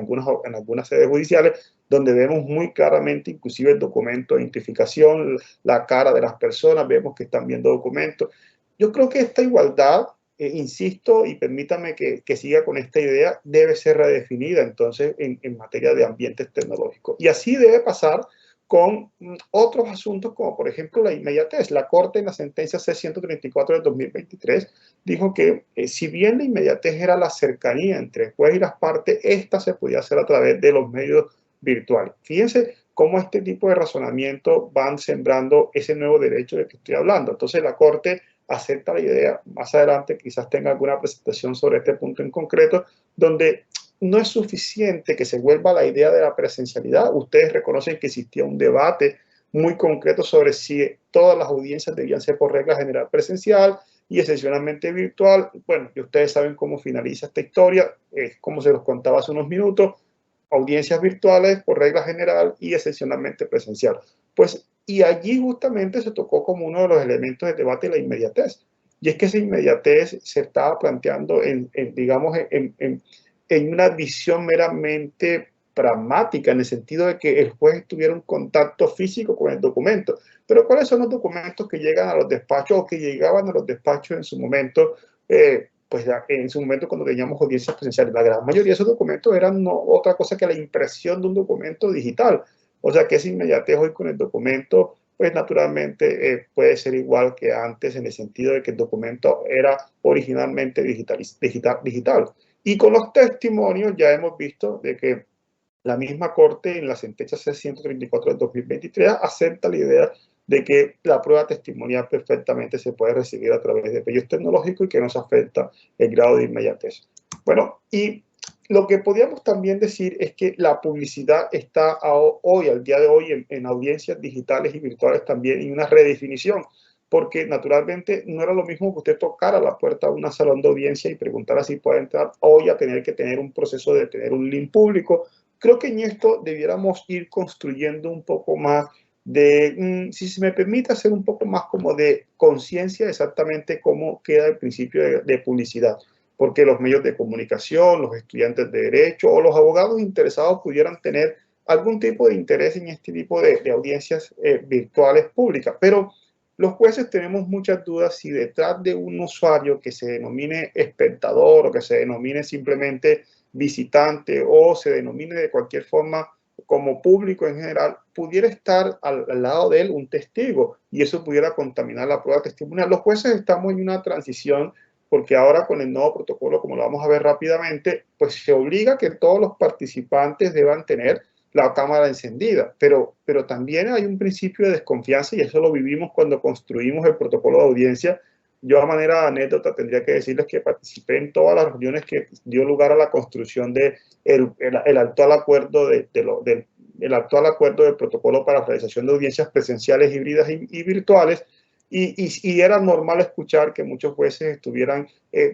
algunas sedes judiciales, donde vemos muy claramente inclusive el documento de identificación, la cara de las personas, vemos que están viendo documentos. Yo creo que esta igualdad, insisto, y permítame que siga con esta idea, debe ser redefinida entonces en materia de ambientes tecnológicos. Y así debe pasar con otros asuntos como por ejemplo la inmediatez. La Corte en la sentencia C-134 del 2023 dijo que si bien la inmediatez era la cercanía entre el juez y las partes, esta se podía hacer a través de los medios virtuales. Fíjense cómo este tipo de razonamiento van sembrando ese nuevo derecho del que estoy hablando. Entonces la Corte acepta la idea, más adelante quizás tenga alguna presentación sobre este punto en concreto, donde no es suficiente que se vuelva la idea de la presencialidad. Ustedes reconocen que existía un debate muy concreto sobre si todas las audiencias debían ser por regla general presencial y excepcionalmente virtual. Bueno, y ustedes saben cómo finaliza esta historia, como se los contaba hace unos minutos, audiencias virtuales por regla general y excepcionalmente presencial. Pues, y allí justamente se tocó como uno de los elementos de debate la inmediatez. Y es que esa inmediatez se estaba planteando digamos, en una visión meramente pragmática, en el sentido de que el juez tuviera un contacto físico con el documento. Pero ¿cuáles son los documentos que llegan a los despachos o que llegaban a los despachos en su momento? Pues en su momento cuando teníamos audiencias presenciales, la gran mayoría de esos documentos eran no otra cosa que la impresión de un documento digital. O sea que esa inmediatez hoy con el documento, pues naturalmente puede ser igual que antes en el sentido de que el documento era originalmente digital. Y con los testimonios ya hemos visto de que la misma Corte en la sentencia C-134 del 2023 acepta la idea de que la prueba testimonial perfectamente se puede recibir a través de medios tecnológicos y que no se afecta el grado de inmediatez. Bueno, y lo que podríamos también decir es que la publicidad está hoy, al día de hoy, en audiencias digitales y virtuales también en una redefinición, porque naturalmente no era lo mismo que usted tocara la puerta de una salón de audiencia y preguntara si puede entrar, hoy a tener que tener un proceso de tener un link público. Creo que en esto debiéramos ir construyendo un poco más si se me permite hacer un poco más como de conciencia exactamente cómo queda el principio de publicidad, porque los medios de comunicación, los estudiantes de derecho o los abogados interesados pudieran tener algún tipo de interés en este tipo de audiencias virtuales públicas, pero los jueces tenemos muchas dudas si detrás de un usuario que se denomine espectador o que se denomine simplemente visitante o se denomine de cualquier forma como público en general, pudiera estar al lado de él un testigo y eso pudiera contaminar la prueba testimonial. Los jueces estamos en una transición porque ahora con el nuevo protocolo, como lo vamos a ver rápidamente, pues se obliga que todos los participantes deban tener la cámara encendida, pero también hay un principio de desconfianza y eso lo vivimos cuando construimos el protocolo de audiencia. Yo a manera de anécdota tendría que decirles que participé en todas las reuniones que dio lugar a la construcción de el actual acuerdo el actual acuerdo del protocolo para la realización de audiencias presenciales, híbridas y virtuales, y era normal escuchar que muchos jueces estuvieran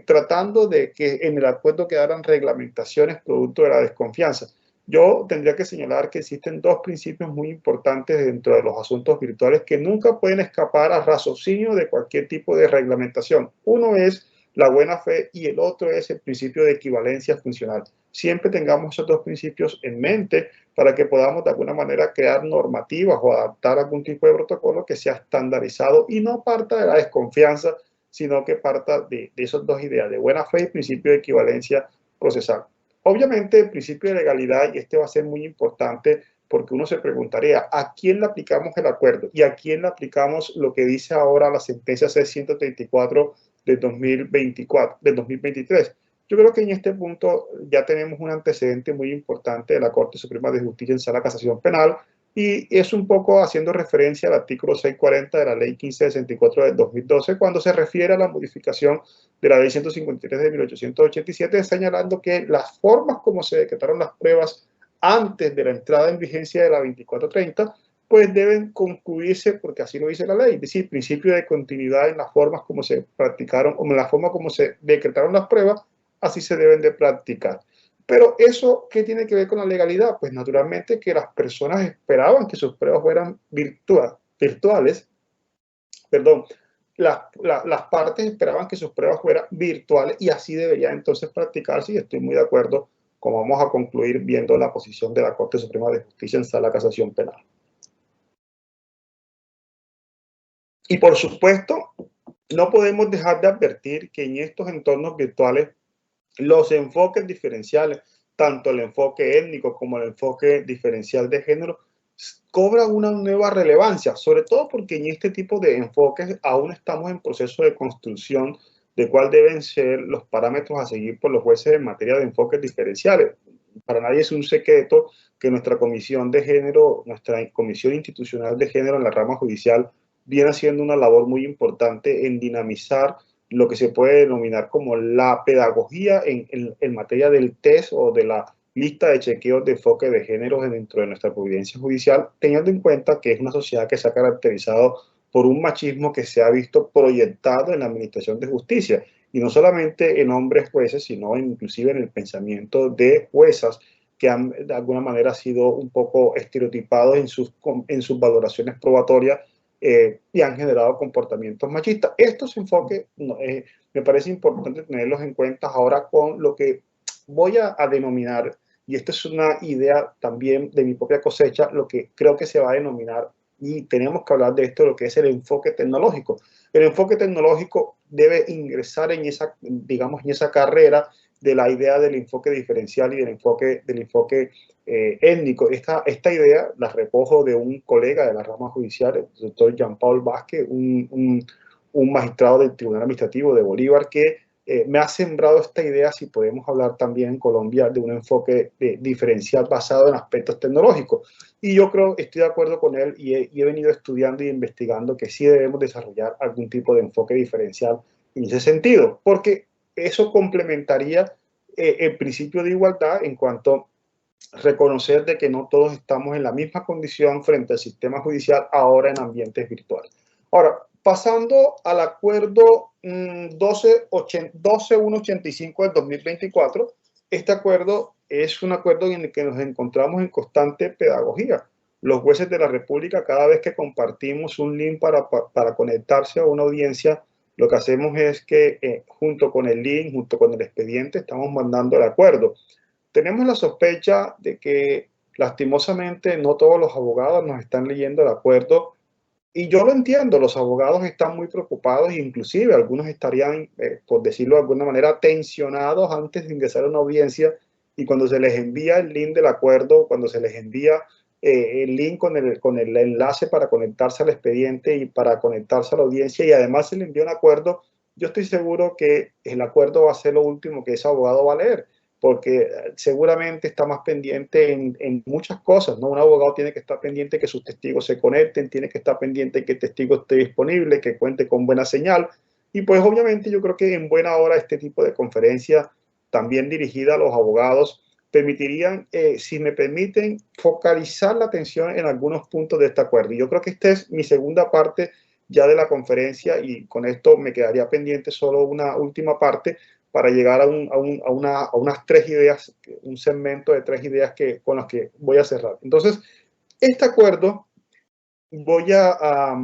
tratando de que en el acuerdo quedaran reglamentaciones producto de la desconfianza. Yo tendría que señalar que existen dos principios muy importantes dentro de los asuntos virtuales que nunca pueden escapar al raciocinio de cualquier tipo de reglamentación. Uno es la buena fe y el otro es el principio de equivalencia funcional. Siempre tengamos esos dos principios en mente para que podamos de alguna manera crear normativas o adaptar algún tipo de protocolo que sea estandarizado y no parta de la desconfianza, sino que parta de esas dos ideas, de buena fe y principio de equivalencia procesal. Obviamente el principio de legalidad, y este va a ser muy importante porque uno se preguntaría, ¿a quién le aplicamos el acuerdo? ¿Y a quién le aplicamos lo que dice ahora la sentencia C-134 del 2024, del 2023? Yo creo que en este punto ya tenemos un antecedente muy importante de la Corte Suprema de Justicia en Sala de Casación Penal y es un poco haciendo referencia al artículo 640 de la Ley 1564 del 2012 cuando se refiere a la modificación de la Ley 153 de 1887, señalando que las formas como se decretaron las pruebas antes de la entrada en vigencia de la 2430 pues deben concluirse porque así lo dice la ley, es decir, principio de continuidad en las formas como se practicaron o en la forma como se decretaron las pruebas, así se deben de practicar. Pero eso, ¿qué tiene que ver con la legalidad? Pues naturalmente que las personas esperaban que sus pruebas fueran virtuales, perdón, las partes esperaban que sus pruebas fueran virtuales y así debería entonces practicarse y estoy muy de acuerdo, como vamos a concluir viendo la posición de la Corte Suprema de Justicia en Sala de Casación Penal. Y por supuesto, no podemos dejar de advertir que en estos entornos virtuales los enfoques diferenciales, tanto el enfoque étnico como el enfoque diferencial de género, cobran una nueva relevancia, sobre todo porque en este tipo de enfoques aún estamos en proceso de construcción de cuáles deben ser los parámetros a seguir por los jueces en materia de enfoques diferenciales. Para nadie es un secreto que nuestra comisión de género, nuestra comisión institucional de género en la rama judicial, viene haciendo una labor muy importante en dinamizar lo que se puede denominar como la pedagogía en materia del test o de la lista de chequeos de enfoque de género dentro de nuestra providencia judicial, teniendo en cuenta que es una sociedad que se ha caracterizado por un machismo que se ha visto proyectado en la administración de justicia, y no solamente en hombres jueces, sino inclusive en el pensamiento de juezas que han de alguna manera sido un poco estereotipados en sus valoraciones probatorias y han generado comportamientos machistas. Estos enfoques me parece importante tenerlos en cuenta ahora con lo que voy a denominar, y esta es una idea también de mi propia cosecha, lo que creo que se va a denominar, y tenemos que hablar de esto, lo que es el enfoque tecnológico. El enfoque tecnológico debe ingresar en esa, digamos, en esa carrera de la idea del enfoque diferencial y del enfoque étnico. Esta idea la recojo de un colega de la rama judicial, el doctor Jean-Paul Vázquez, un magistrado del Tribunal Administrativo de Bolívar, que me ha sembrado esta idea, si podemos hablar también en Colombia, de un enfoque diferencial basado en aspectos tecnológicos. Y yo creo, estoy de acuerdo con él y he venido estudiando y investigando que sí debemos desarrollar algún tipo de enfoque diferencial en ese sentido, porque eso complementaría el principio de igualdad en cuanto a reconocer de que no todos estamos en la misma condición frente al sistema judicial ahora en ambientes virtuales. Ahora, pasando al acuerdo 12185 del 2024, este acuerdo es un acuerdo en el que nos encontramos en constante pedagogía. Los jueces de la República, cada vez que compartimos un link para conectarse a una audiencia, lo que hacemos es que junto con el link, junto con el expediente, estamos mandando el acuerdo. Tenemos la sospecha de que lastimosamente no todos los abogados nos están leyendo el acuerdo, y yo lo entiendo, los abogados están muy preocupados e inclusive algunos estarían, por decirlo de alguna manera, tensionados antes de ingresar a una audiencia, y cuando se les envía el link del acuerdo, cuando se les envía el link con el enlace para conectarse al expediente y para conectarse a la audiencia, y además se le envía un acuerdo, yo estoy seguro que el acuerdo va a ser lo último que ese abogado va a leer, porque seguramente está más pendiente en muchas cosas, ¿no? Un abogado tiene que estar pendiente que sus testigos se conecten, tiene que estar pendiente que el testigo esté disponible, que cuente con buena señal, y pues obviamente yo creo que en buena hora este tipo de conferencia, también dirigida a los abogados, permitirían, si me permiten, focalizar la atención en algunos puntos de este acuerdo. Y yo creo que esta es mi segunda parte ya de la conferencia, y con esto me quedaría pendiente solo una última parte para llegar a unas 3 ideas, un segmento de 3 ideas con las que voy a cerrar. Entonces, este acuerdo voy a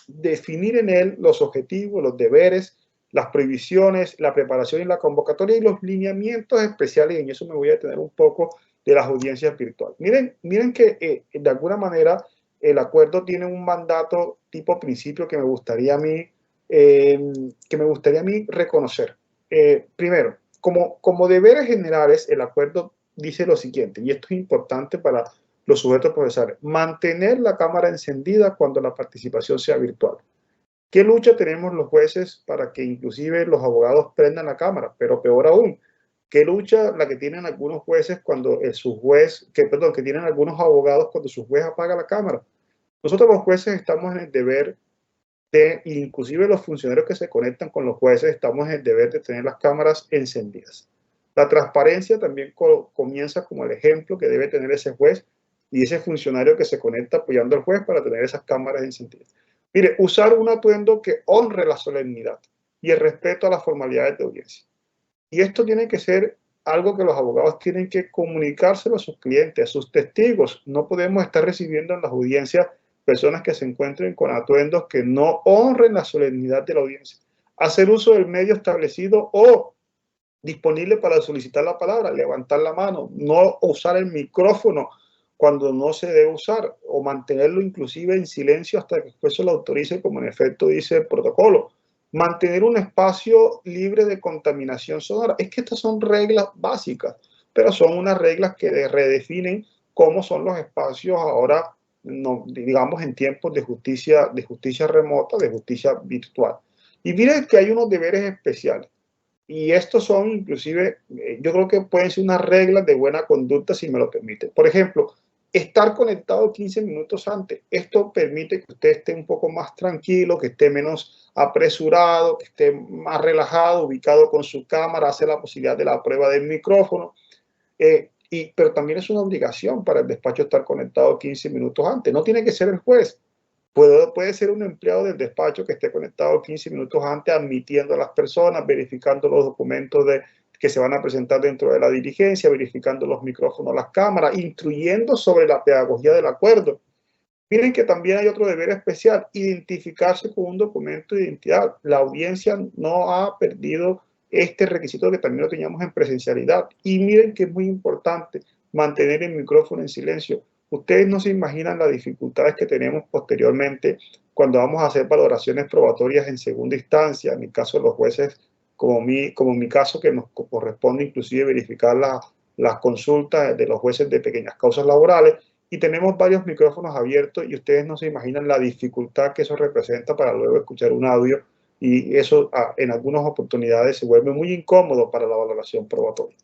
definir en él los objetivos, los deberes, las prohibiciones, la preparación y la convocatoria y los lineamientos especiales, y en eso me voy a detener un poco, de las audiencias virtuales. Miren que de alguna manera el acuerdo tiene un mandato tipo principio que me gustaría a mí, reconocer. Primero, como deberes generales, el acuerdo dice lo siguiente, y esto es importante para los sujetos procesales: mantener la cámara encendida cuando la participación sea virtual. ¿Qué lucha tenemos los jueces para que inclusive los abogados prendan la cámara? Pero peor aún, ¿qué lucha la que tienen algunos jueces cuando que tienen algunos abogados cuando su juez apaga la cámara? Nosotros los jueces estamos en el deber inclusive los funcionarios que se conectan con los jueces, estamos en el deber de tener las cámaras encendidas. La transparencia también comienza como el ejemplo que debe tener ese juez y ese funcionario que se conecta apoyando al juez para tener esas cámaras encendidas. Mire, usar un atuendo que honre la solemnidad y el respeto a las formalidades de audiencia. Y esto tiene que ser algo que los abogados tienen que comunicárselo a sus clientes, a sus testigos. No podemos estar recibiendo en las audiencias personas que se encuentren con atuendos que no honren la solemnidad de la audiencia. Hacer uso del medio establecido o disponible para solicitar la palabra, levantar la mano, no usar el micrófono cuando no se debe usar, o mantenerlo inclusive en silencio hasta que después se lo autorice, como en efecto dice el protocolo. Mantener un espacio libre de contaminación sonora. Es que estas son reglas básicas, pero son unas reglas que redefinen cómo son los espacios ahora, no, digamos, en tiempos de justicia remota, de justicia virtual. Y miren que hay unos deberes especiales. Y estos son inclusive, yo creo que pueden ser unas reglas de buena conducta, si me lo permiten. Por ejemplo, estar conectado 15 minutos antes. Esto permite que usted esté un poco más tranquilo, que esté menos apresurado, que esté más relajado, ubicado con su cámara, hace la posibilidad de la prueba del micrófono. Pero también es una obligación para el despacho estar conectado 15 minutos antes. No tiene que ser el juez. Puede ser un empleado del despacho que esté conectado 15 minutos antes, admitiendo a las personas, verificando los documentos que se van a presentar dentro de la diligencia, verificando los micrófonos, las cámaras, instruyendo sobre la pedagogía del acuerdo. Miren que también hay otro deber especial, identificarse con un documento de identidad. La audiencia no ha perdido este requisito que también lo teníamos en presencialidad. Y miren que es muy importante mantener el micrófono en silencio. Ustedes no se imaginan las dificultades que tenemos posteriormente cuando vamos a hacer valoraciones probatorias en segunda instancia, en el caso de los jueces, como mi caso, que nos corresponde inclusive verificar las consultas de los jueces de pequeñas causas laborales, y tenemos varios micrófonos abiertos y ustedes no se imaginan la dificultad que eso representa para luego escuchar un audio, y eso en algunas oportunidades se vuelve muy incómodo para la valoración probatoria.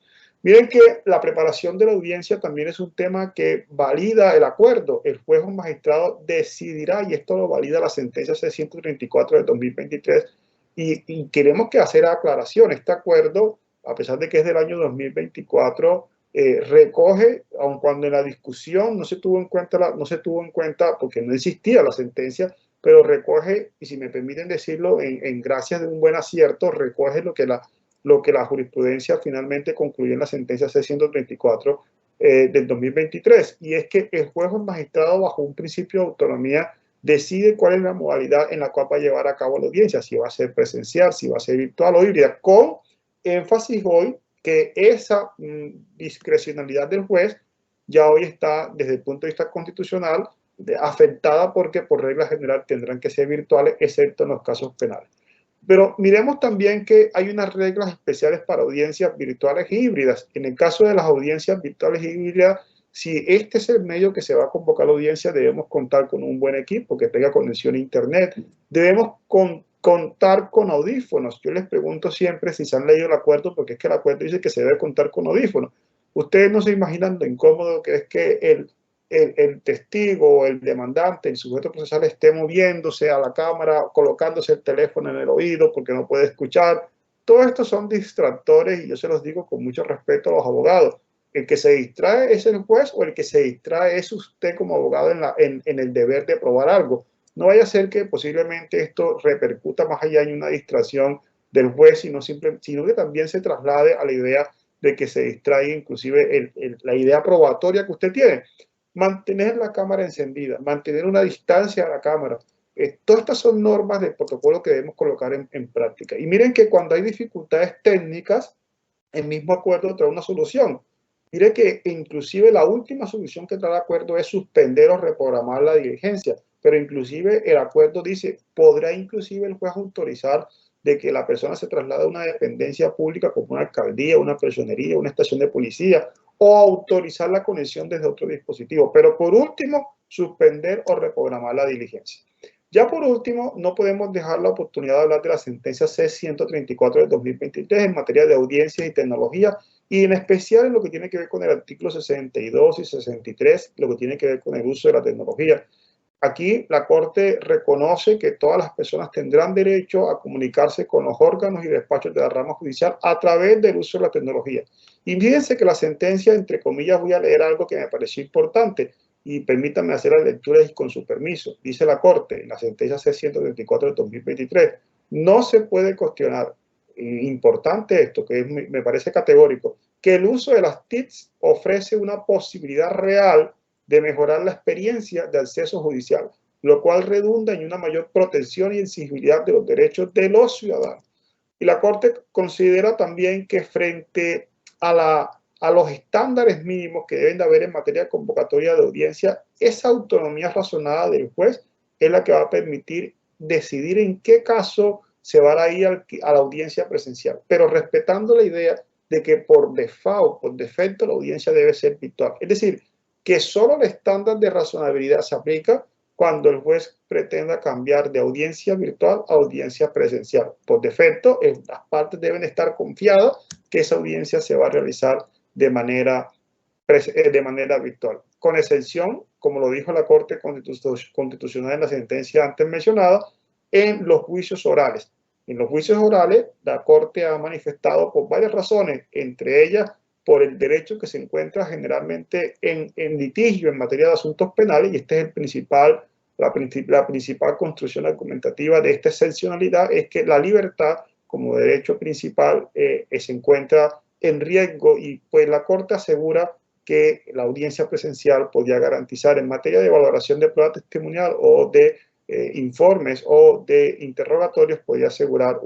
Miren que la preparación de la audiencia también es un tema que valida el acuerdo. El juez o magistrado decidirá, y esto lo valida la sentencia C-134 de 2023, y queremos que hacer aclaración. Este acuerdo, a pesar de que es del año 2024, recoge, aun cuando en la discusión no se tuvo en cuenta porque no existía la sentencia, pero recoge, y si me permiten decirlo, en gracias de un buen acierto, recoge lo que la jurisprudencia finalmente concluyó en la sentencia C-134 del 2023, y es que el juez o el magistrado, bajo un principio de autonomía, decide cuál es la modalidad en la cual va a llevar a cabo la audiencia, si va a ser presencial, si va a ser virtual o híbrida, con énfasis hoy que esa discrecionalidad del juez ya hoy está, desde el punto de vista constitucional, afectada, porque por regla general tendrán que ser virtuales, excepto en los casos penales. Pero miremos también que hay unas reglas especiales para audiencias virtuales e híbridas. En el caso de las audiencias virtuales e híbridas, si este es el medio que se va a convocar la audiencia, debemos contar con un buen equipo que tenga conexión a internet. Debemos contar con audífonos. Yo les pregunto siempre si se han leído el acuerdo, porque es que el acuerdo dice que se debe contar con audífonos. Ustedes no se imaginan lo incómodo que es que el testigo, el demandante, el sujeto procesal esté moviéndose a la cámara, colocándose el teléfono en el oído porque no puede escuchar. Todo esto son distractores, y yo se los digo con mucho respeto a los abogados. El que se distrae es el juez, o el que se distrae es usted como abogado en el deber de probar algo. No vaya a ser que posiblemente esto repercuta más allá en una distracción del juez, sino que también se traslade a la idea de que se distraiga inclusive la idea probatoria que usted tiene. Mantener la cámara encendida, mantener una distancia a la cámara. Todas estas son normas del protocolo que debemos colocar en práctica. Y miren que cuando hay dificultades técnicas, el mismo acuerdo trae una solución. Mire que inclusive la última solución que trae el acuerdo es suspender o reprogramar la diligencia, pero inclusive el acuerdo dice, podrá inclusive el juez autorizar de que la persona se traslade a una dependencia pública como una alcaldía, una personería, una estación de policía, o autorizar la conexión desde otro dispositivo. Pero por último, suspender o reprogramar la diligencia. Ya por último, no podemos dejar la oportunidad de hablar de la sentencia C-134 del 2023 en materia de audiencias y tecnología, y en especial en lo que tiene que ver con el artículo 62 y 63, lo que tiene que ver con el uso de la tecnología. Aquí la Corte reconoce que todas las personas tendrán derecho a comunicarse con los órganos y despachos de la rama judicial a través del uso de la tecnología. Y fíjense que la sentencia, entre comillas, voy a leer algo que me pareció importante, y permítanme hacer la lectura y con su permiso. Dice la Corte en la sentencia C-134 de 2023, no se puede cuestionar, importante esto, que me parece categórico, que el uso de las TICs ofrece una posibilidad real de mejorar la experiencia de acceso judicial, lo cual redunda en una mayor protección y exigibilidad de los derechos de los ciudadanos. Y la Corte considera también que frente a los estándares mínimos que deben de haber en materia de convocatoria de audiencia, esa autonomía razonada del juez es la que va a permitir decidir en qué caso se va a ir a la audiencia presencial, pero respetando la idea de que por default, por defecto, la audiencia debe ser virtual. Es decir, que solo el estándar de razonabilidad se aplica cuando el juez pretenda cambiar de audiencia virtual a audiencia presencial. Por defecto, las partes deben estar confiadas que esa audiencia se va a realizar de manera virtual. con excepción, como lo dijo la Corte Constitucional en la sentencia antes mencionada, en los juicios orales. En los juicios orales, la Corte ha manifestado por varias razones, entre ellas por el derecho que se encuentra generalmente en litigio en materia de asuntos penales, y este es la principal construcción argumentativa de esta excepcionalidad, es que la libertad como derecho principal se encuentra en riesgo, y pues la Corte asegura que la audiencia presencial podía garantizar en materia de valoración de prueba testimonial o de informes o de interrogatorios, podía asegurar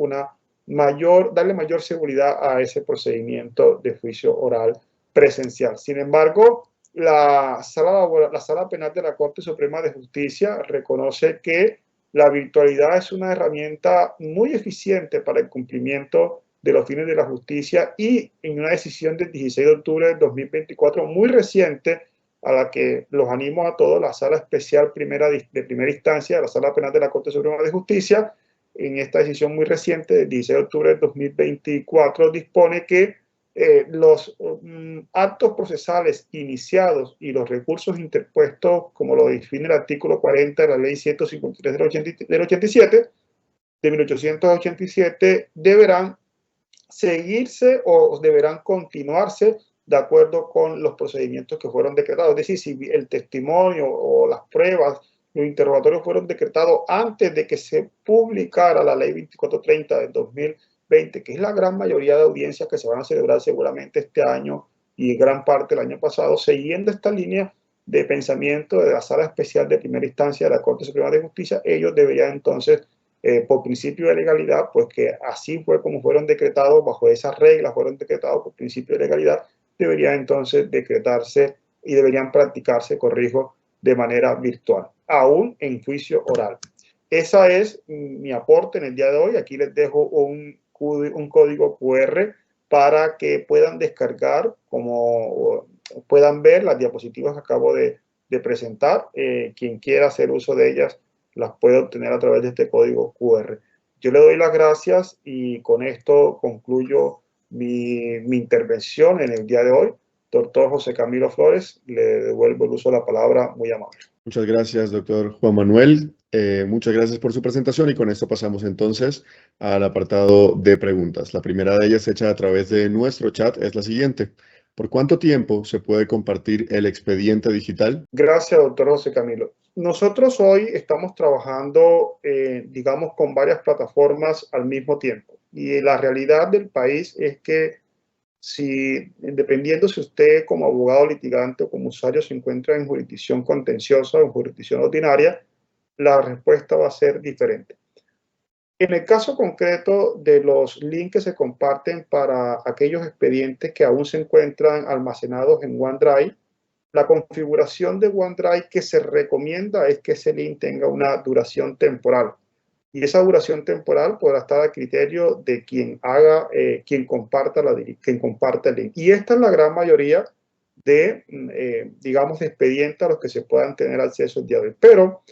darle mayor seguridad a ese procedimiento de juicio oral presencial. Sin embargo, la Sala Penal de la Corte Suprema de Justicia reconoce que la virtualidad es una herramienta muy eficiente para el cumplimiento de los fines de la justicia, y en una decisión del 16 de octubre de 2024 muy reciente, a la que los animo a todos, la Sala Especial de Primera Instancia, la Sala Penal de la Corte Suprema de Justicia, en esta decisión muy reciente del 16 de octubre de 2024, dispone que los actos procesales iniciados y los recursos interpuestos, como lo define el artículo 40 de la Ley 153 de 1887, deberán seguirse o deberán continuarse de acuerdo con los procedimientos que fueron decretados. Es decir, si el testimonio o las pruebas, los interrogatorios fueron decretados antes de que se publicara la Ley 2430 del 2020, que es la gran mayoría de audiencias que se van a celebrar seguramente este año y gran parte del año pasado, siguiendo esta línea de pensamiento de la Sala Especial de Primera Instancia de la Corte Suprema de Justicia, ellos deberían entonces, por principio de legalidad, pues que así fue como fueron decretados, bajo esas reglas fueron decretados por principio de legalidad, deberían entonces decretarse y deberían practicarse, corrijo, de manera virtual, aún en juicio oral. Esa es mi aporte en el día de hoy. Aquí les dejo un código QR para que puedan descargar, como puedan ver las diapositivas que acabo de presentar. Quien quiera hacer uso de ellas las puede obtener a través de este código QR. Yo le doy las gracias y con esto concluyo mi intervención en el día de hoy. Doctor José Camilo Flores, le devuelvo el uso de la palabra, muy amable. Muchas gracias, doctor Juan Manuel. Muchas gracias por su presentación, y con esto pasamos entonces al apartado de preguntas. La primera de ellas, hecha a través de nuestro chat, es la siguiente. ¿Por cuánto tiempo se puede compartir el expediente digital? Gracias, doctor José Camilo. Nosotros hoy estamos trabajando, digamos, con varias plataformas al mismo tiempo. Y la realidad del país es que dependiendo si usted como abogado litigante o como usuario se encuentra en jurisdicción contenciosa o en jurisdicción ordinaria, la respuesta va a ser diferente. En el caso concreto de los links que se comparten para aquellos expedientes que aún se encuentran almacenados en OneDrive, la configuración de OneDrive que se recomienda es que ese link tenga una duración temporal. Y esa duración temporal podrá estar a criterio de quien comparta el link. Y esta es la gran mayoría de, digamos, de expedientes a los que se puedan tener acceso el día de hoy. Pero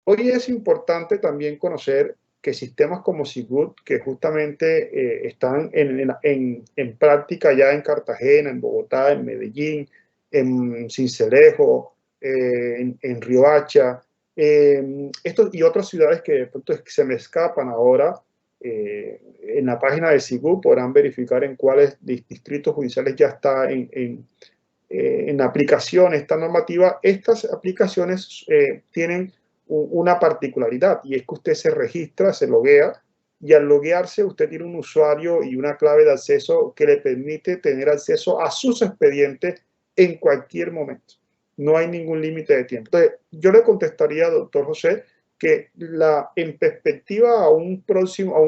hoy es importante también conocer que sistemas como Sigut, que justamente están en práctica ya en Cartagena, en Bogotá, en Medellín, en Sincelejo, en Riohacha, y otras ciudades que de pronto se me escapan ahora, en la página de Sigut podrán verificar en cuáles distritos judiciales ya está en aplicación esta normativa. Estas aplicaciones tienen una particularidad, y es que usted se registra, se loguea, y al loguearse usted tiene un usuario y una clave de acceso que le permite tener acceso a sus expedientes en cualquier momento. No hay ningún límite de tiempo. Entonces, yo le contestaría, doctor José, que en perspectiva a un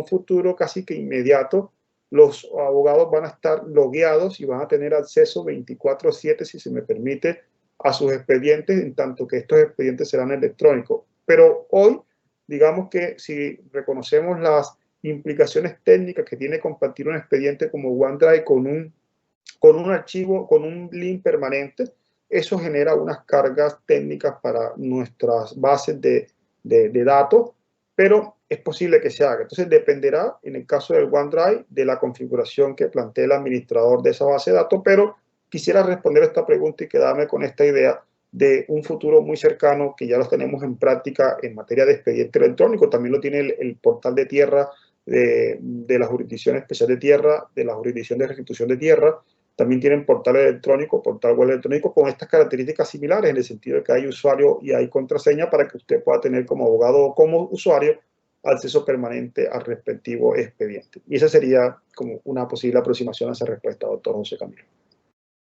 futuro casi que inmediato, los abogados van a estar logueados y van a tener acceso 24/7, si se me permite, a sus expedientes, en tanto que estos expedientes serán electrónicos. Pero hoy, digamos que si reconocemos las implicaciones técnicas que tiene compartir un expediente como OneDrive con un archivo, con un link permanente, eso genera unas cargas técnicas para nuestras bases de datos, pero es posible que se haga. Entonces dependerá, en el caso del OneDrive, de la configuración que plantee el administrador de esa base de datos, pero quisiera responder esta pregunta y quedarme con esta idea de un futuro muy cercano que ya los tenemos en práctica en materia de expediente electrónico. También lo tiene el portal de tierra de la Jurisdicción Especial de Tierra, de la Jurisdicción de Restitución de Tierra. También tienen portal electrónico, portal web electrónico con estas características similares, en el sentido de que hay usuario y hay contraseña para que usted pueda tener como abogado o como usuario acceso permanente al respectivo expediente. Y esa sería como una posible aproximación a esa respuesta, doctor José Camilo.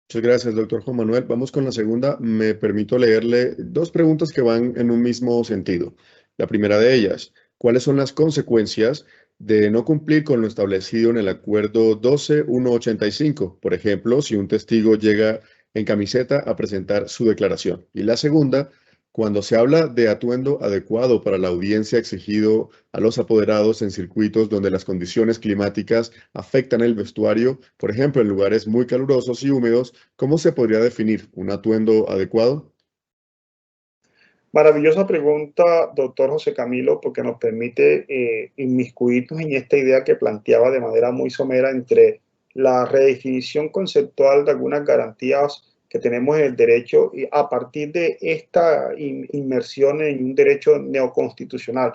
Muchas gracias, doctor Juan Manuel. Vamos con la segunda. Me permito leerle dos preguntas que van en un mismo sentido. La primera de ellas, ¿cuáles son las consecuencias de no cumplir con lo establecido en el acuerdo 12.185? Por ejemplo, si un testigo llega en camiseta a presentar su declaración. Y la segunda, cuando se habla de atuendo adecuado para la audiencia exigido a los apoderados en circuitos donde las condiciones climáticas afectan el vestuario, por ejemplo, en lugares muy calurosos y húmedos, ¿cómo se podría definir un atuendo adecuado? Maravillosa pregunta, doctor José Camilo, porque nos permite inmiscuirnos en esta idea que planteaba de manera muy somera entre la redefinición conceptual de algunas garantías que tenemos en el derecho y a partir de esta inmersión en un derecho neoconstitucional.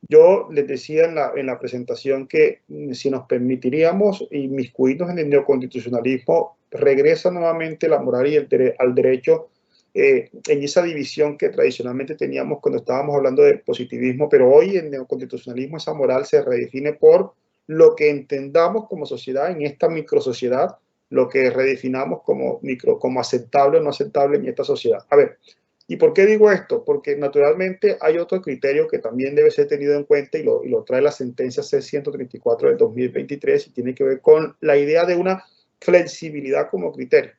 Yo les decía en la presentación que si nos permitiríamos inmiscuirnos en el neoconstitucionalismo, regresa nuevamente la moral y al derecho en esa división que tradicionalmente teníamos cuando estábamos hablando de positivismo, pero hoy en neoconstitucionalismo esa moral se redefine por lo que entendamos como sociedad en esta microsociedad, lo que redefinamos como aceptable o no aceptable en esta sociedad. A ver, ¿y por qué digo esto? Porque naturalmente hay otro criterio que también debe ser tenido en cuenta y lo trae la sentencia C-134 del 2023 y tiene que ver con la idea de una flexibilidad como criterio.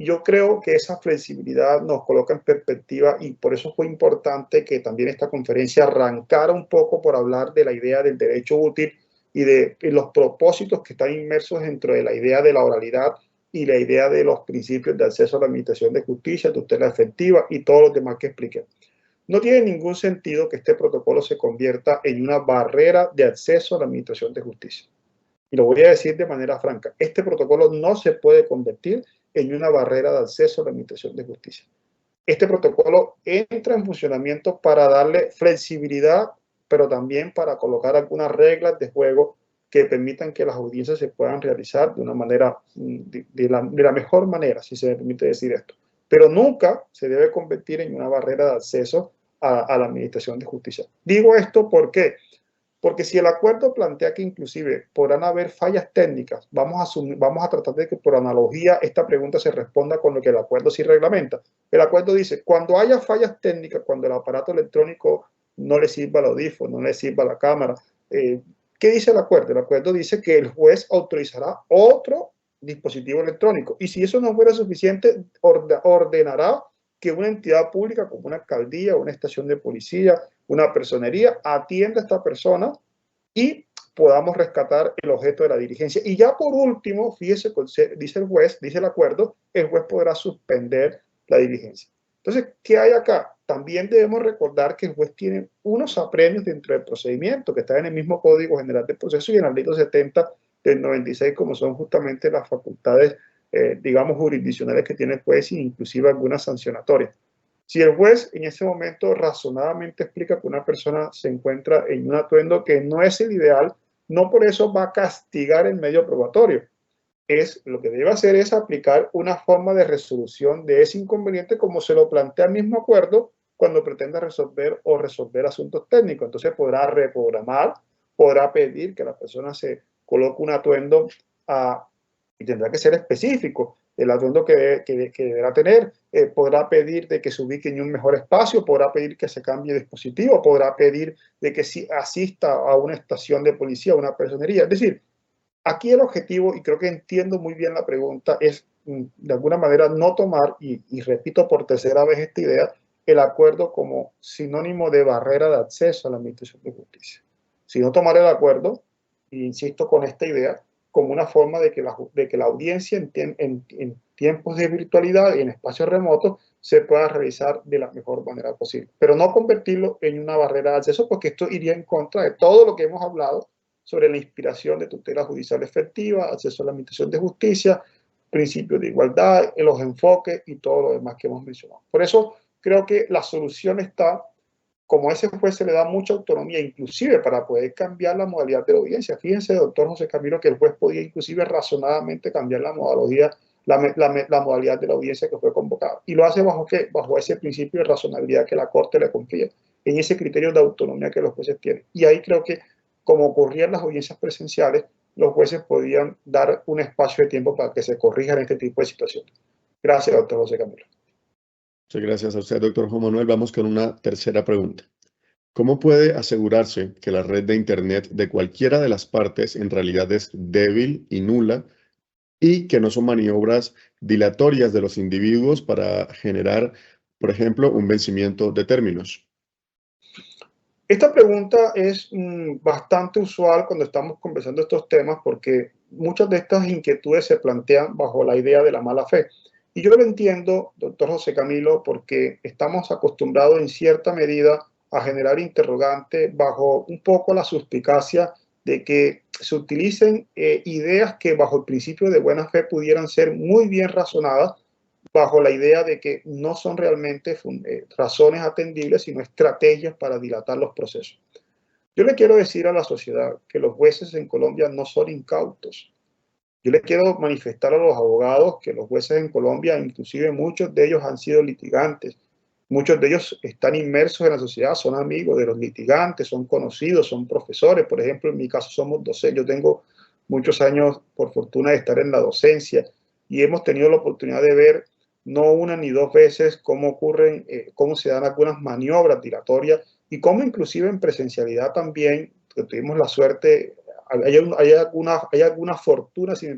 Yo creo que esa flexibilidad nos coloca en perspectiva y por eso fue importante que también esta conferencia arrancara un poco por hablar de la idea del derecho útil y de los propósitos que están inmersos dentro de la idea de la oralidad y la idea de los principios de acceso a la administración de justicia, tutela efectiva y todos los demás que expliqué. No tiene ningún sentido que este protocolo se convierta en una barrera de acceso a la administración de justicia. Y lo voy a decir de manera franca, este protocolo no se puede convertir en una barrera de acceso a la administración de justicia. Este protocolo entra en funcionamiento para darle flexibilidad, pero también para colocar algunas reglas de juego que permitan que las audiencias se puedan realizar de una manera, de la mejor manera, si se me permite decir esto. Pero nunca se debe convertir en una barrera de acceso a la administración de justicia. Digo esto porque si el acuerdo plantea que inclusive podrán haber fallas técnicas, vamos a tratar de que por analogía esta pregunta se responda con lo que el acuerdo sí reglamenta. El acuerdo dice, cuando haya fallas técnicas, cuando el aparato electrónico no le sirva al audífono, no le sirva a la cámara, ¿qué dice el acuerdo? El acuerdo dice que el juez autorizará otro dispositivo electrónico. Y si eso no fuera suficiente, ordenará que una entidad pública como una alcaldía, una estación de policía, una personería, atienda a esta persona y podamos rescatar el objeto de la diligencia. Y ya por último, fíjese, dice el juez, dice el acuerdo, el juez podrá suspender la diligencia. Entonces, ¿qué hay acá? También debemos recordar que el juez tiene unos apremios dentro del procedimiento que están en el mismo Código General del Proceso y en el artículo 70 del 96, como son justamente las facultades, digamos, jurisdiccionales que tiene el juez e inclusive algunas sancionatorias. Si el juez en ese momento razonadamente explica que una persona se encuentra en un atuendo que no es el ideal, no por eso va a castigar el medio probatorio. Lo que debe hacer es aplicar una forma de resolución de ese inconveniente como se lo plantea el mismo acuerdo cuando pretenda resolver asuntos técnicos. Entonces podrá reprogramar, podrá pedir que la persona se coloque un atuendo y tendrá que ser específico el atuendo que deberá tener, podrá pedir de que se ubique en un mejor espacio, podrá pedir que se cambie de dispositivo, podrá pedir de que asista a una estación de policía, a una personería. Es decir, aquí el objetivo, y creo que entiendo muy bien la pregunta, es de alguna manera no tomar, y repito por tercera vez esta idea, el acuerdo como sinónimo de barrera de acceso a la administración de justicia. Sino tomar el acuerdo, e insisto con esta idea, como una forma de que la audiencia en tiempos de virtualidad y en espacios remotos se pueda realizar de la mejor manera posible. Pero no convertirlo en una barrera de acceso, porque esto iría en contra de todo lo que hemos hablado sobre la inspiración de tutela judicial efectiva, acceso a la administración de justicia, principios de igualdad, en los enfoques y todo lo demás que hemos mencionado. Por eso creo que la solución está, como a ese juez se le da mucha autonomía, inclusive para poder cambiar la modalidad de la audiencia. Fíjense, doctor José Camilo, que el juez podía inclusive razonadamente cambiar la modalidad, la modalidad de la audiencia que fue convocada. ¿Y lo hace bajo qué? Bajo ese principio de razonabilidad que la Corte le confía, en ese criterio de autonomía que los jueces tienen. Y ahí creo que, como ocurría en las audiencias presenciales, los jueces podían dar un espacio de tiempo para que se corrijan este tipo de situaciones. Gracias, doctor José Camilo. Muchas gracias a usted, doctor Juan Manuel. Vamos con una tercera pregunta. ¿Cómo puede asegurarse que la red de Internet de cualquiera de las partes en realidad es débil y nula y que no son maniobras dilatorias de los individuos para generar, por ejemplo, un vencimiento de términos? Esta pregunta es bastante usual cuando estamos conversando estos temas porque muchas de estas inquietudes se plantean bajo la idea de la mala fe. Y yo lo entiendo, doctor José Camilo, porque estamos acostumbrados en cierta medida a generar interrogantes bajo un poco la suspicacia de que se utilicen ideas que bajo el principio de buena fe pudieran ser muy bien razonadas, bajo la idea de que no son realmente razones atendibles, sino estrategias para dilatar los procesos. Yo le quiero decir a la sociedad que los jueces en Colombia no son incautos. Yo le quiero manifestar a los abogados que los jueces en Colombia, inclusive muchos de ellos han sido litigantes, muchos de ellos están inmersos en la sociedad, son amigos de los litigantes, son conocidos, son profesores. Por ejemplo, en mi caso somos docentes, yo tengo muchos años, por fortuna, de estar en la docencia y hemos tenido la oportunidad de ver no una ni dos veces cómo ocurren, cómo se dan algunas maniobras dilatorias y cómo inclusive en presencialidad también, que tuvimos la suerte, hay alguna fortuna, si me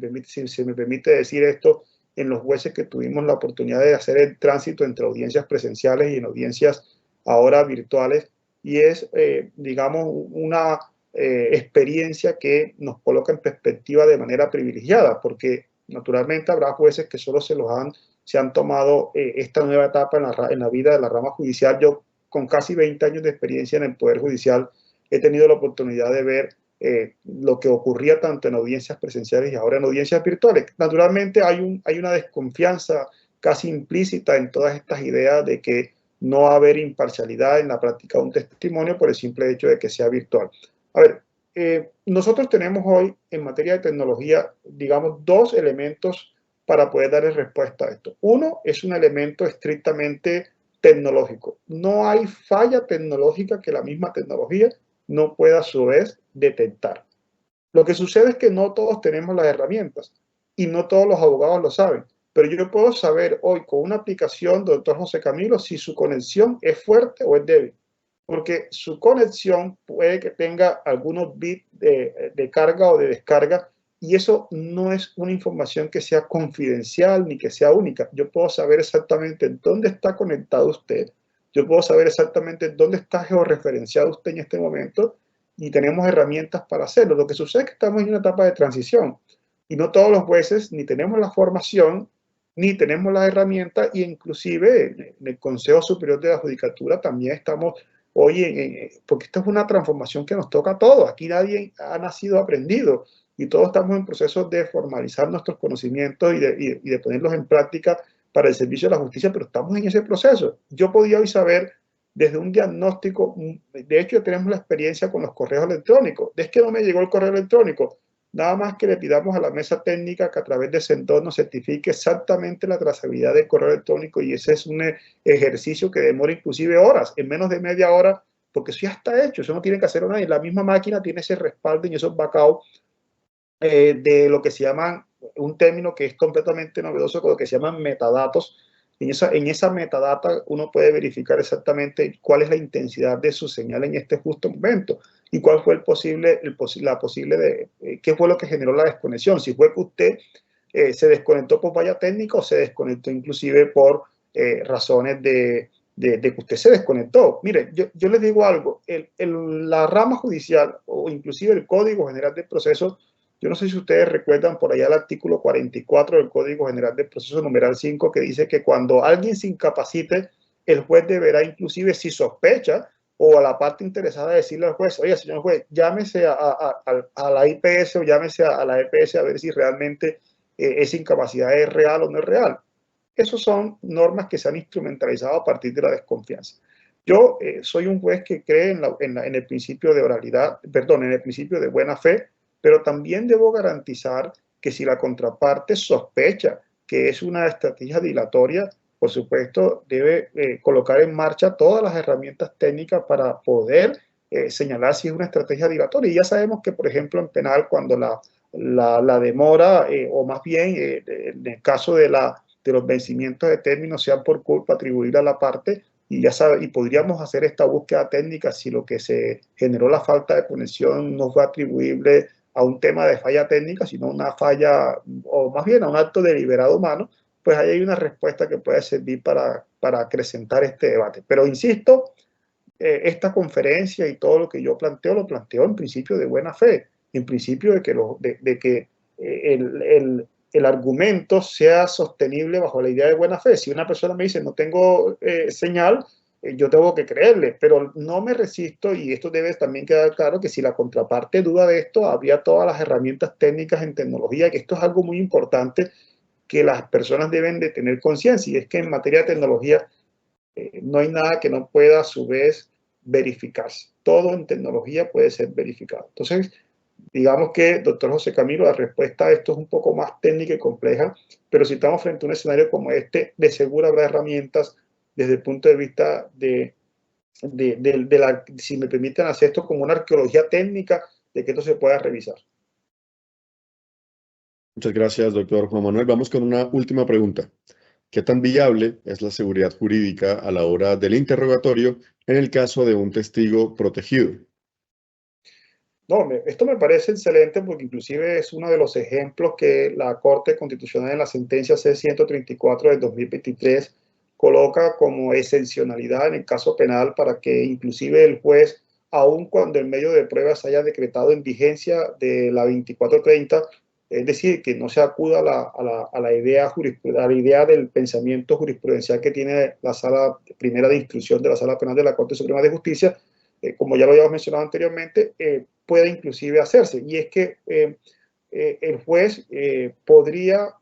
permite decir esto, en los jueces que tuvimos la oportunidad de hacer el tránsito entre audiencias presenciales y en audiencias ahora virtuales, y es, digamos, una experiencia que nos coloca en perspectiva de manera privilegiada, porque naturalmente habrá jueces que solo se han tomado esta nueva etapa en la vida de la rama judicial. Yo, con casi 20 años de experiencia en el Poder Judicial, he tenido la oportunidad de ver lo que ocurría tanto en audiencias presenciales y ahora en audiencias virtuales. Naturalmente hay una desconfianza casi implícita en todas estas ideas de que no va a haber imparcialidad en la práctica de un testimonio por el simple hecho de que sea virtual. A ver, nosotros tenemos hoy en materia de tecnología, digamos, dos elementos para poder darle respuesta a esto. Uno es un elemento estrictamente tecnológico. No hay falla tecnológica que la misma tecnología no pueda a su vez detectar. Lo que sucede es que no todos tenemos las herramientas y no todos los abogados lo saben, pero yo puedo saber hoy con una aplicación, doctor José Camilo, si su conexión es fuerte o es débil, porque su conexión puede que tenga algunos bits de carga o de descarga y eso no es una información que sea confidencial ni que sea única. Yo puedo saber exactamente dónde está conectado usted, yo puedo saber exactamente dónde está georreferenciado usted en este momento y tenemos herramientas para hacerlo. Lo que sucede es que estamos en una etapa de transición y no todos los jueces ni tenemos la formación ni tenemos las herramientas y inclusive en el Consejo Superior de la Judicatura también estamos hoy, porque esta es una transformación que nos toca a todos. Aquí nadie ha nacido aprendido y todos estamos en proceso de formalizar nuestros conocimientos y de ponerlos en práctica para el servicio de la justicia, pero estamos en ese proceso. Yo podía hoy saber desde un diagnóstico, de hecho tenemos la experiencia con los correos electrónicos, es que no me llegó el correo electrónico, nada más que le pidamos a la mesa técnica que a través de Sendón nos certifique exactamente la trazabilidad del correo electrónico y ese es un ejercicio que demora inclusive horas, en menos de media hora, porque eso ya está hecho, eso no tiene que hacerlo nadie, la misma máquina tiene ese respaldo y esos backups de lo que se llaman, un término que es completamente novedoso, con lo que se llaman metadatos. En esa metadata uno puede verificar exactamente cuál es la intensidad de su señal en este justo momento y cuál fue qué fue lo que generó la desconexión. Si fue que usted se desconectó por falla técnica o se desconectó inclusive por razones de que usted se desconectó. Mire, yo les digo algo, la rama judicial o inclusive el Código General del Proceso, yo no sé si ustedes recuerdan por allá el artículo 44 del Código General del Proceso numeral 5 que dice que cuando alguien se incapacite, el juez deberá inclusive si sospecha o a la parte interesada decirle al juez, oye, señor juez, llámese a la IPS o llámese a la EPS a ver si realmente esa incapacidad es real o no es real. Esas son normas que se han instrumentalizado a partir de la desconfianza. Yo soy un juez que cree en el principio de oralidad, perdón, en el principio de buena fe, pero también debo garantizar que si la contraparte sospecha que es una estrategia dilatoria, por supuesto, debe colocar en marcha todas las herramientas técnicas para poder señalar si es una estrategia dilatoria. Y ya sabemos que, por ejemplo, en penal, cuando la demora, o más bien en el caso de los vencimientos de términos sean por culpa atribuida a la parte, y ya sabe, y podríamos hacer esta búsqueda técnica si lo que se generó la falta de conexión no fue atribuible a un tema de falla técnica, sino una falla, o más bien a un acto deliberado humano, pues ahí hay una respuesta que puede servir para acrecentar este debate. Pero insisto, esta conferencia y todo lo que yo planteo, lo planteo en principio de buena fe, en principio de que el argumento sea sostenible bajo la idea de buena fe. Si una persona me dice no tengo señal, yo tengo que creerle, pero no me resisto, y esto debe también quedar claro, que si la contraparte duda de esto, habría todas las herramientas técnicas en tecnología, que esto es algo muy importante que las personas deben de tener conciencia, y es que en materia de tecnología no hay nada que no pueda a su vez verificarse. Todo en tecnología puede ser verificado. Entonces, digamos que, doctor José Camilo, la respuesta a esto es un poco más técnica y compleja, pero si estamos frente a un escenario como este, de seguro habrá herramientas desde el punto de vista si me permiten hacer esto como una arqueología técnica, de que esto se pueda revisar. Muchas gracias, doctor Juan Manuel. Vamos con una última pregunta. ¿Qué tan viable es la seguridad jurídica a la hora del interrogatorio en el caso de un testigo protegido? No, esto me parece excelente, porque inclusive es uno de los ejemplos que la Corte Constitucional en la sentencia C-134 del 2023 coloca como excepcionalidad en el caso penal, para que inclusive el juez, aun cuando el medio de prueba se haya decretado en vigencia de la 2430, es decir, que no se acuda a la idea del pensamiento jurisprudencial que tiene la Sala Primera de Instrucción de la Sala Penal de la Corte Suprema de Justicia, como ya lo habíamos mencionado anteriormente, puede inclusive hacerse. Y es que el juez podría,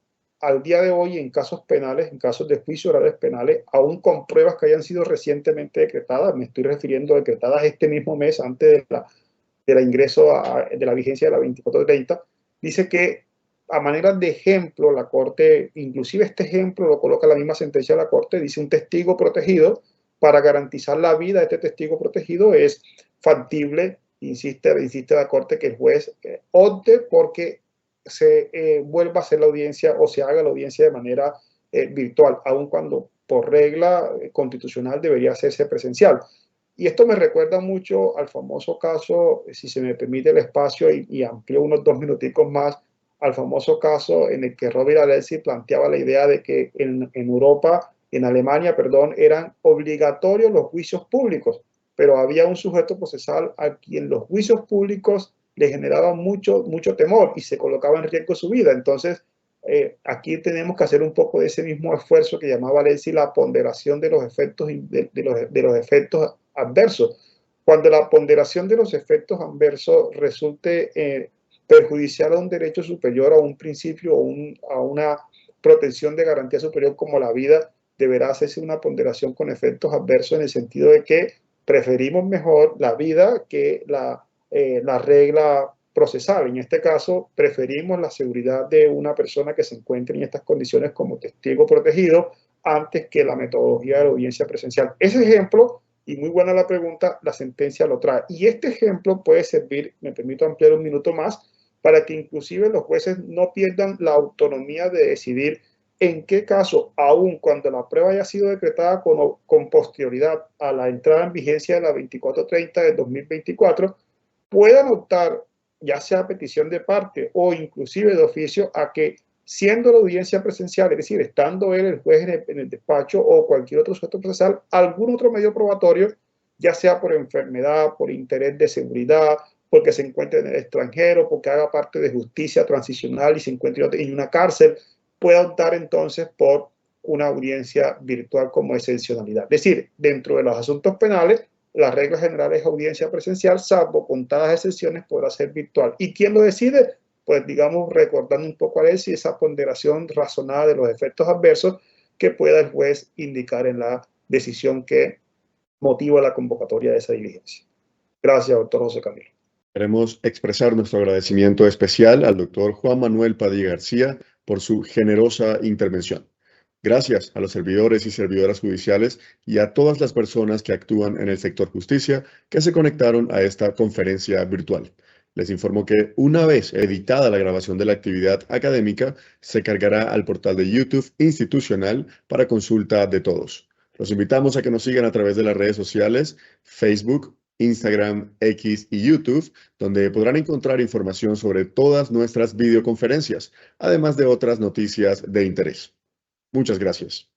al día de hoy, en casos penales, en casos de juicios orales penales, aún con pruebas que hayan sido recientemente decretadas, me estoy refiriendo a decretadas este mismo mes antes de la ingreso de la vigencia de la 2430, dice que, a manera de ejemplo, la Corte, inclusive este ejemplo lo coloca la misma sentencia de la Corte, dice: un testigo protegido, para garantizar la vida de este testigo protegido, es factible, insiste la Corte, que el juez opte porque se vuelva a hacer la audiencia, o se haga la audiencia de manera virtual, aun cuando por regla constitucional debería hacerse presencial. Y esto me recuerda mucho al famoso caso, si se me permite el espacio, y amplío unos 2 minuticos más, al famoso caso en el que Robert Alessi planteaba la idea de que en Europa, en Alemania, perdón, eran obligatorios los juicios públicos, pero había un sujeto procesal a quien los juicios públicos le generaban mucho temor y se colocaba en riesgo su vida. Entonces, aquí tenemos que hacer un poco de ese mismo esfuerzo que llamaba Alessi la ponderación de los efectos, de los efectos adversos. Cuando la ponderación de los efectos adversos resulte perjudicial a un derecho superior, a un principio, a una protección de garantía superior como la vida, deberá hacerse una ponderación con efectos adversos, en el sentido de que preferimos mejor la vida que la regla procesal. En este caso, preferimos la seguridad de una persona que se encuentre en estas condiciones como testigo protegido, antes que la metodología de la audiencia presencial. Ese ejemplo, y muy buena la pregunta, la sentencia lo trae. Y este ejemplo puede servir, me permito ampliar un minuto más, para que inclusive los jueces no pierdan la autonomía de decidir en qué caso, aun cuando la prueba haya sido decretada con posterioridad a la entrada en vigencia de la 2430 de 2024, puedan optar, ya sea a petición de parte o inclusive de oficio, a que, siendo la audiencia presencial, es decir, estando él, el juez, en el despacho, o cualquier otro sujeto procesal, algún otro medio probatorio, ya sea por enfermedad, por interés de seguridad, porque se encuentre en el extranjero, porque haga parte de justicia transicional y se encuentre en una cárcel, pueda optar entonces por una audiencia virtual como excepcionalidad. Es decir, dentro de los asuntos penales, la regla general es audiencia presencial, salvo contadas excepciones podrá ser virtual. ¿Y quién lo decide? pues digamos, recordando un poco a él si esa ponderación razonada de los efectos adversos que pueda el juez indicar en la decisión que motiva la convocatoria de esa diligencia. Gracias, doctor José Camilo. Queremos expresar nuestro agradecimiento especial al doctor Juan Manuel Padilla García por su generosa intervención. Gracias a los servidores y servidoras judiciales y a todas las personas que actúan en el sector justicia que se conectaron a esta conferencia virtual. Les informo que una vez editada la grabación de la actividad académica, se cargará al portal de YouTube institucional para consulta de todos. Los invitamos a que nos sigan a través de las redes sociales, Facebook, Instagram, X y YouTube, donde podrán encontrar información sobre todas nuestras videoconferencias, además de otras noticias de interés. Muchas gracias.